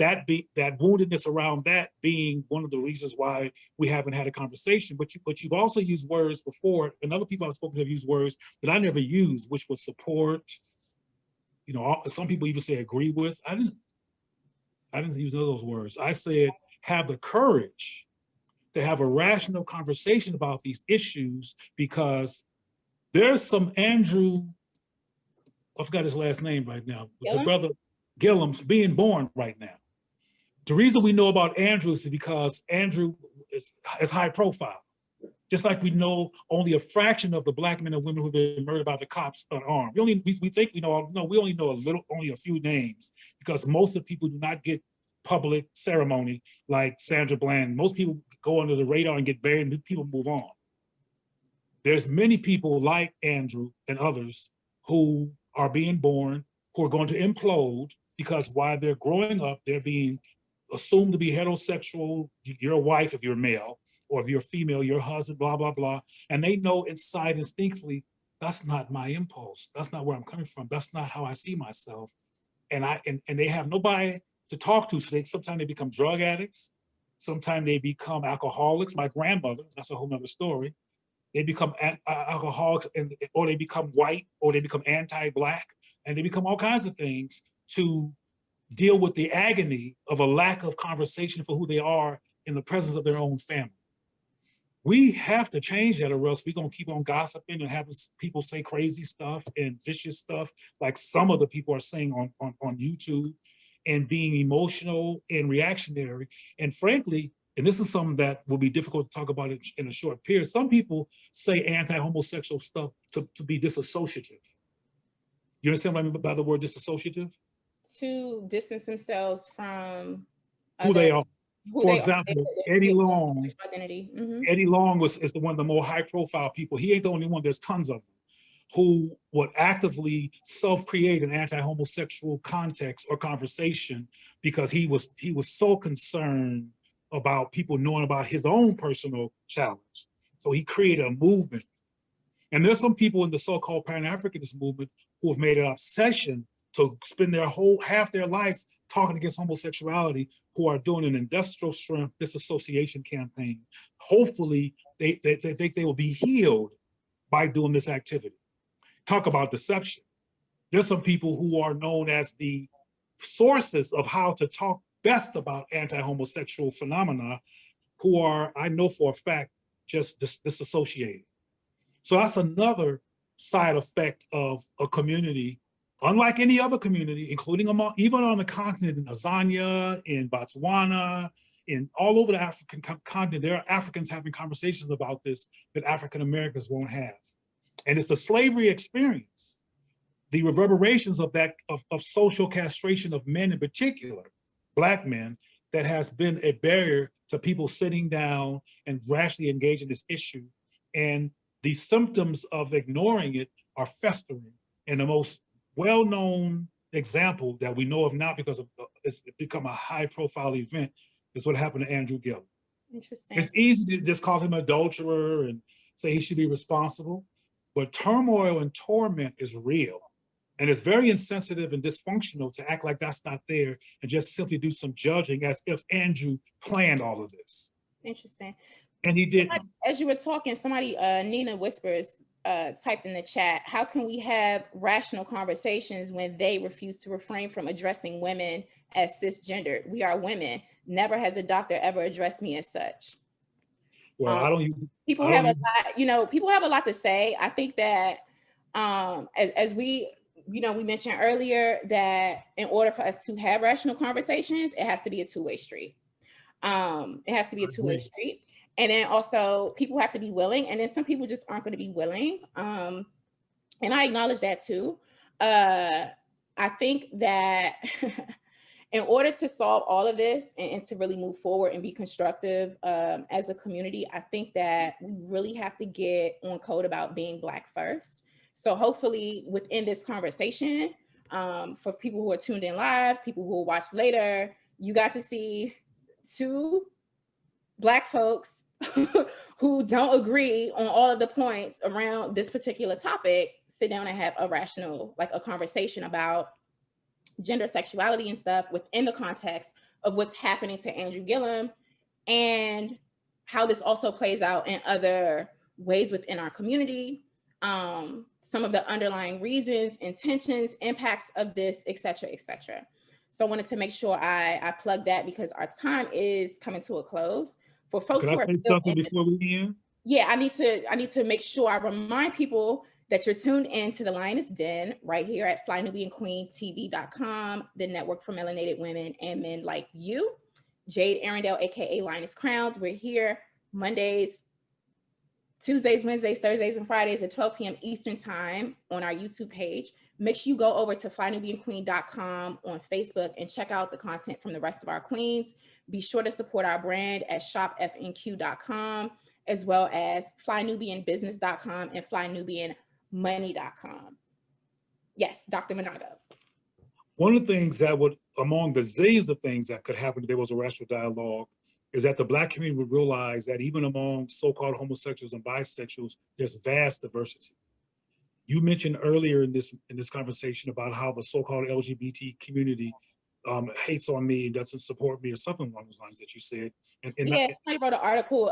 woundedness around that being one of the reasons why we haven't had a conversation. But you've also used words before, and other people I've spoken to have used words that I never used, which was support. You know, some people even say agree with. I didn't use none of those words. I said have the courage to have a rational conversation about these issues, because there's some Andrew, I forgot his last name right now, Gillum? the brother Gillum's being born right now. The reason we know about Andrew is because Andrew is high profile. Just like we know only a fraction of the Black men and women who've been murdered by the cops unarmed. We think we know, no, we only know only a few names, because most of the people do not get public ceremony like Sandra Bland. Most people go under the radar and get buried and people move on. There's many people like Andrew and others who are being born, who are going to implode, because while they're growing up, they're being assumed to be heterosexual. You're a wife if you're male, or if you're female, your husband, blah, blah, blah. And they know inside instinctively, that's not my impulse. That's not where I'm coming from. That's not how I see myself. And they have nobody to talk to. So sometimes they become drug addicts. Sometimes they become alcoholics. My grandmother, that's a whole nother story. They become alcoholics, or they become white, or they become anti-Black, and they become all kinds of things to deal with the agony of a lack of conversation for who they are in the presence of their own family. We have to change that, or else we're going to keep on gossiping and having people say crazy stuff and vicious stuff like some of the people are saying on YouTube, and being emotional and reactionary. And frankly, and this is something that will be difficult to talk about in a short period, some people say anti-homosexual stuff to be disassociative. You understand what I mean by the word disassociative? To distance themselves from who they are. For example, Eddie Long. Identity. Mm-hmm. Eddie Long is one of the more high-profile people. He ain't the only one. There's tons of them who would actively self-create an anti-homosexual context or conversation because he was so concerned about people knowing about his own personal challenge. So he created a movement. And there's some people in the so-called Pan-Africanist movement who have made an obsession to spend half their life talking against homosexuality, who are doing an industrial strength disassociation campaign. Hopefully, they think they will be healed by doing this activity. Talk about deception. There's some people who are known as the sources of how to talk best about anti-homosexual phenomena who are, I know for a fact, just disassociated. So that's another side effect of a community, unlike any other community, including even on the continent, in Tanzania, in Botswana, in all over the African continent, there are Africans having conversations about this that African Americans won't have. And it's the slavery experience, the reverberations of that, of social castration of men in particular, Black men, that has been a barrier to people sitting down and rationally engage in this issue. And the symptoms of ignoring it are festering. And the most well-known example that we know of now, because it's become a high-profile event, is what happened to Andrew Gillum. Interesting. It's easy to just call him an adulterer and say he should be responsible, but turmoil and torment is real. And it's very insensitive and dysfunctional to act like that's not there and just simply do some judging as if Andrew planned all of this. Interesting. And he didn't. As you were talking, somebody, Nina Whispers, typed in the chat, how can we have rational conversations when they refuse to refrain from addressing women as cisgendered? We are women. Never has a doctor ever addressed me as such. Well, people have a lot, people have a lot to say. I think that as we, we mentioned earlier that in order for us to have rational conversations, it has to be a two-way street. It has to be a two-way street. And then also people have to be willing, and then some people just aren't going to be willing. And I acknowledge that too. I think that in order to solve all of this and to really move forward and be constructive as a community, I think that we really have to get on code about being Black first. So hopefully within this conversation, for people who are tuned in live, people who will watch later, you got to see two Black folks who don't agree on all of the points around this particular topic sit down and have a rational, like a conversation about gender, sexuality and stuff within the context of what's happening to Andrew Gillum and how this also plays out in other ways within our community, some of the underlying reasons, intentions, impacts of this, et cetera, et cetera. So I wanted to make sure I plug that because our time is coming to a close. For folks who are still in, before we end? Yeah, I need to make sure I remind people that you're tuned in to the Lioness Den right here at FlyNubianQueenTV.com, the network for melanated women and men like you. Jade Arundel, aka Lioness Crowns. We're here Mondays, Tuesdays, Wednesdays, Thursdays, and Fridays at 12 p.m. Eastern time on our YouTube page. Make sure you go over to FlyNubianQueen.com on Facebook and check out the content from the rest of our queens. Be sure to support our brand at shopfnq.com, as well as FlyNubianBusiness.com and FlyNubianMoney.com. Yes, Dr. Monago. One of the things that would, among the zillions of things that could happen if there was a rational dialogue, is that the Black community would realize that even among so-called homosexuals and bisexuals, there's vast diversity. You mentioned earlier in this conversation about how the so-called LGBT community hates on me and doesn't support me or something along those lines that you said. Yeah, somebody wrote an article.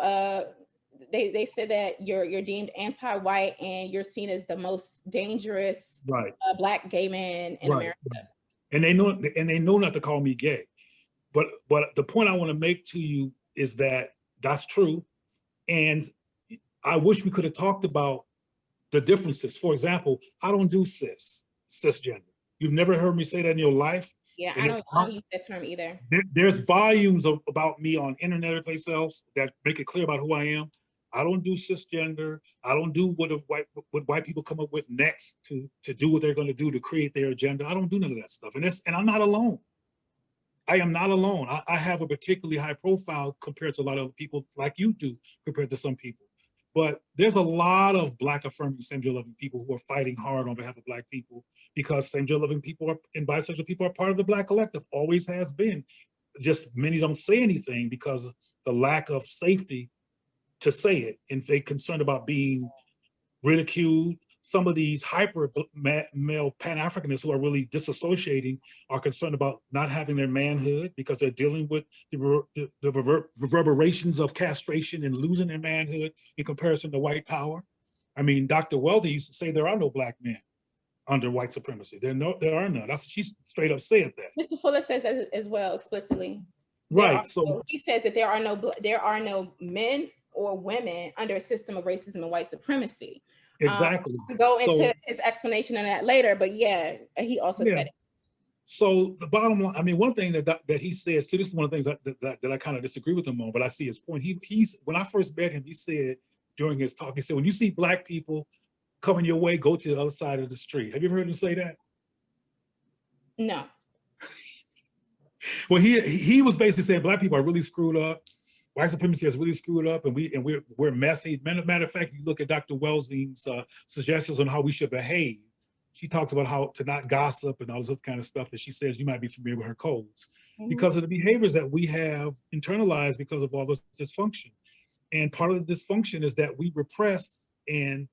They said that you're deemed anti-white and you're seen as the most dangerous Black gay man in America. Right. And they know not to call me gay. But the point I want to make to you is that that's true. And I wish we could have talked about the differences. For example, I don't do cisgender. You've never heard me say that in your life? Yeah, I don't use that term either. There's volumes about me on internet or place else that make it clear about who I am. I don't do cisgender. I don't do what white people come up with next to do what they're going to do to create their agenda. I don't do none of that stuff. And I'm not alone. I am not alone. I have a particularly high profile compared to a lot of people like you do compared to some people. But there's a lot of Black affirming same-gender loving people who are fighting hard on behalf of Black people because same-gender loving people and bisexual people are part of the Black collective, always has been. Just many don't say anything because of the lack of safety to say it, and they're concerned about being ridiculed. Some of these hyper male Pan-Africanists who are really disassociating are concerned about not having their manhood because they're dealing with the reverberations of castration and losing their manhood in comparison to white power. I mean, Dr. Weldy used to say there are no black men under white supremacy. There are none. That's she straight up said that. Mr. Fuller says as well explicitly. Right. So he says that there are no men or women under a system of racism and white supremacy. Exactly. To go into his explanation on that later, but yeah, he also said it. So the bottom line, I mean, one thing that he says too, this is one of the things that I kind of disagree with him on, but I see his point. He's when I first met him, he said during his talk, he said, when you see black people coming your way, go to the other side of the street. Have you ever heard him say that? No. Well, he was basically saying black people are really screwed up. White supremacy is really screwed up, and we're messy. Matter of fact, you look at Dr. Welsing's suggestions on how we should behave. She talks about how to not gossip and all this other kind of stuff that she says you might be familiar with her codes because of the behaviors that we have internalized because of all this dysfunction. And part of the dysfunction is that we repress and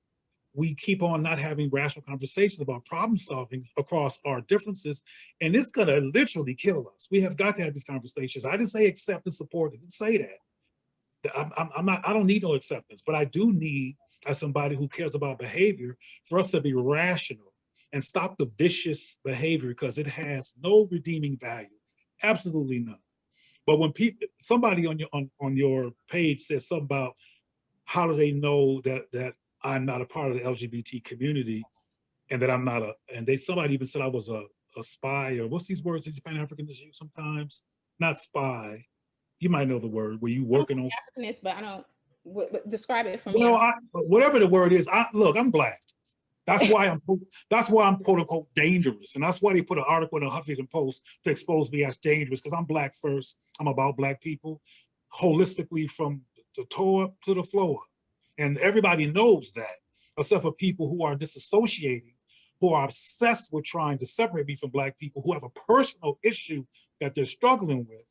we keep on not having rational conversations about problem solving across our differences. And it's gonna literally kill us. We have got to have these conversations. I didn't say accept and support. I didn't say that. I don't need no acceptance, but I do need, as somebody who cares about behavior, for us to be rational and stop the vicious behavior because it has no redeeming value, absolutely none. But when somebody on your page says something about how do they know that I'm not a part of the LGBT community and that I'm not somebody even said I was a spy, or what's these words these Pan-Africanists use sometimes? Not spy. You might know the word where you working on Africanist, but I don't describe it for me. Well, whatever the word is, look, I'm black. That's why I'm quote unquote dangerous. And that's why they put an article in the Huffington Post to expose me as dangerous, because I'm black first. I'm about black people holistically from the toe up to the floor. And everybody knows that, except for people who are disassociating, who are obsessed with trying to separate me from black people, who have a personal issue that they're struggling with.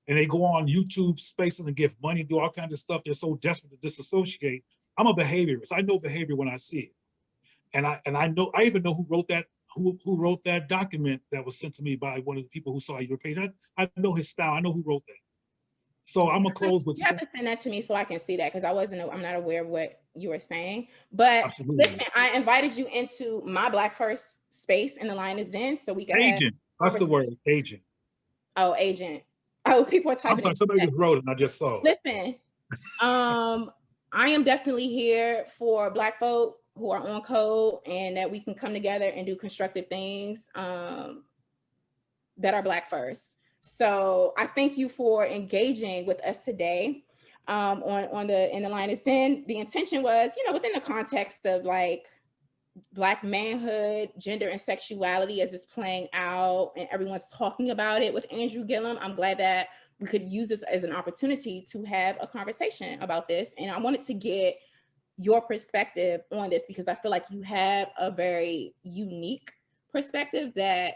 And they go on YouTube spaces and give money, do all kinds of stuff. They're so desperate to disassociate. I'm a behaviorist. I know behavior when I see it. And I know, I even know who wrote that document that was sent to me by one of the people who saw your page. I know his style. I know who wrote that. So I'm gonna close with. You have to send that to me so I can see that, because I'm not aware of what you were saying. But absolutely. Listen, I invited you into my Black First space in the Lioness Den so we can. Agent. That's the word. Agent. Oh, agent. Oh, people are typing. I'm sorry, somebody just wrote it and I just saw it. Listen, I am definitely here for Black folk who are on code, and that we can come together and do constructive things that are Black first. So I thank you for engaging with us today in the Lioness Den. The intention was, within the context of like Black manhood, gender, and sexuality as it's playing out, and everyone's talking about it with Andrew Gillum. I'm glad that we could use this as an opportunity to have a conversation about this. And I wanted to get your perspective on this because I feel like you have a very unique perspective that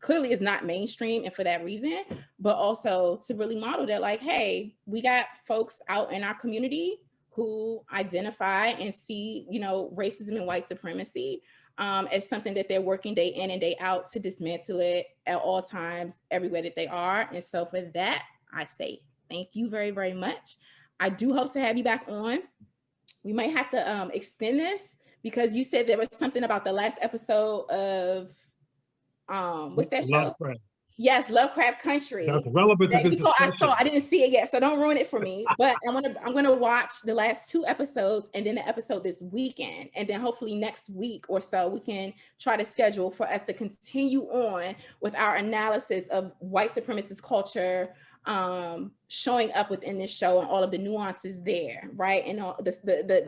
clearly is not mainstream, and for that reason, but also to really model that, like, hey, we got folks out in our community who identify and see, racism and white supremacy as something that they're working day in and day out to dismantle it at all times, everywhere that they are. And so for that, I say thank you very, very much. I do hope to have you back on. We might have to extend this because you said there was something about the last episode of what's that show? Lovecraft. Yes, Lovecraft Country. That's relevant to this discussion. I didn't see it yet, so don't ruin it for me. But I'm gonna watch the last 2 episodes and then the episode this weekend, and then hopefully next week or so we can try to schedule for us to continue on with our analysis of white supremacist culture showing up within this show and all of the nuances there, right? And all the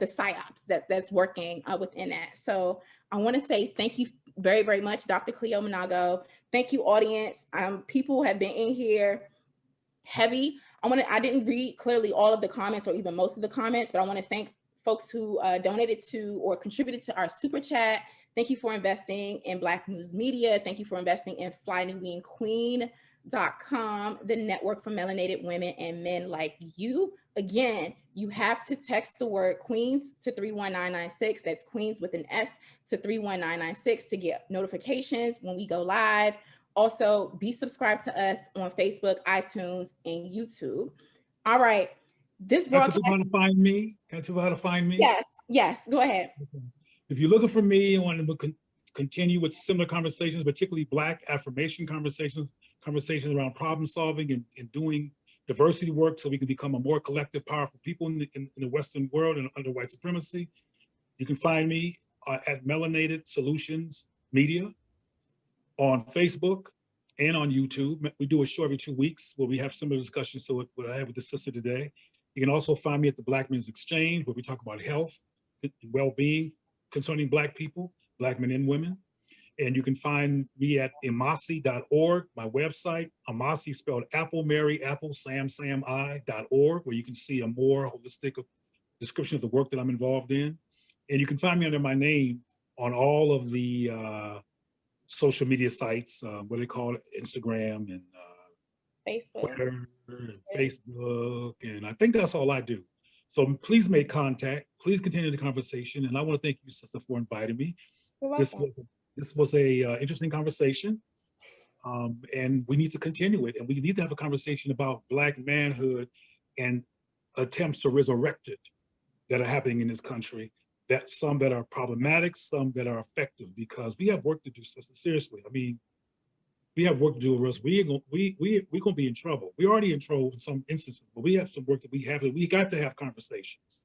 psyops that's working within that. So I want to say thank you very, very much, Dr. Cleo Manago. Thank you, audience. People have been in here heavy. I didn't read clearly all of the comments or even most of the comments, but I want to thank folks who donated to or contributed to our super chat. Thank you for investing in Black News Media. Thank you for investing in FlyNewQueen.com, the network for melanated women and men like you. Again, you have to text the word Queens to 31996. That's Queens with an S to 31996 to get notifications when we go live. Also, be subscribed to us on Facebook, iTunes, and YouTube. All right. This broadcast. Can I tell you how to find me? Yes. Yes, go ahead. If you're looking for me and want to continue with similar conversations, particularly Black affirmation conversations around problem solving and doing diversity work so we can become a more collective, powerful people in the Western world and under white supremacy, you can find me at Melanated Solutions Media on Facebook and on YouTube. We do a show every 2 weeks where we have similar discussions to what I have with the sister today. You can also find me at the Black Men's Exchange where we talk about health and well-being concerning Black people, Black men and women. And you can find me at imasi.org, my website, Imasi spelled Apple, Mary, Apple, Sam, I.org, where you can see a more holistic description of the work that I'm involved in. And you can find me under my name on all of the social media sites, what they call it, Instagram and Facebook. Twitter and Facebook. And I think that's all I do. So please make contact. Please continue the conversation. And I want to thank you, sister, for inviting me. You're welcome. This was a interesting conversation. And we need to continue it. And we need to have a conversation about Black manhood and attempts to resurrect it that are happening in this country. That some that are problematic, some that are effective, because we have work to do. Seriously, I mean, we have work to do, or else we're gonna be in trouble. We're already in trouble in some instances, but we have some work that we got to have conversations.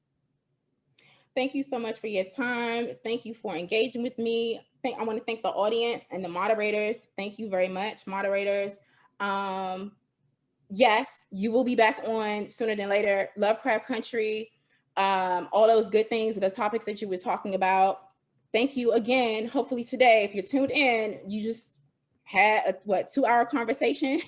Thank you so much for your time. Thank you for engaging with me. I want to thank the audience and the moderators. Thank you very much, moderators. Yes, you will be back on sooner than later. Lovecraft Country, all those good things, the topics that you were talking about. Thank you again. Hopefully today, if you're tuned in, you just had a 2-hour conversation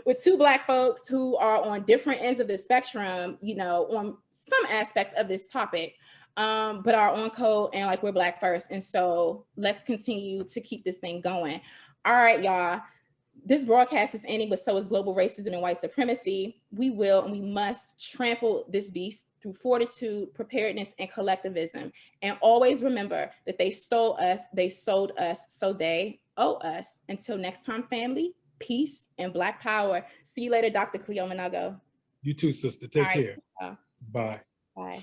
with 2 Black folks who are on different ends of the spectrum, you know, on some aspects of this topic, but are on code and like we're Black first. And so let's continue to keep this thing going. All right, y'all. This broadcast is ending, but so is global racism and white supremacy. We will and we must trample this beast through fortitude, preparedness, and collectivism. And always remember that they stole us, they sold us, so they owe us. Until next time, family, peace, and Black power. See you later, Dr. Cleo Manago. You too, sister. Take care. Bye. Bye.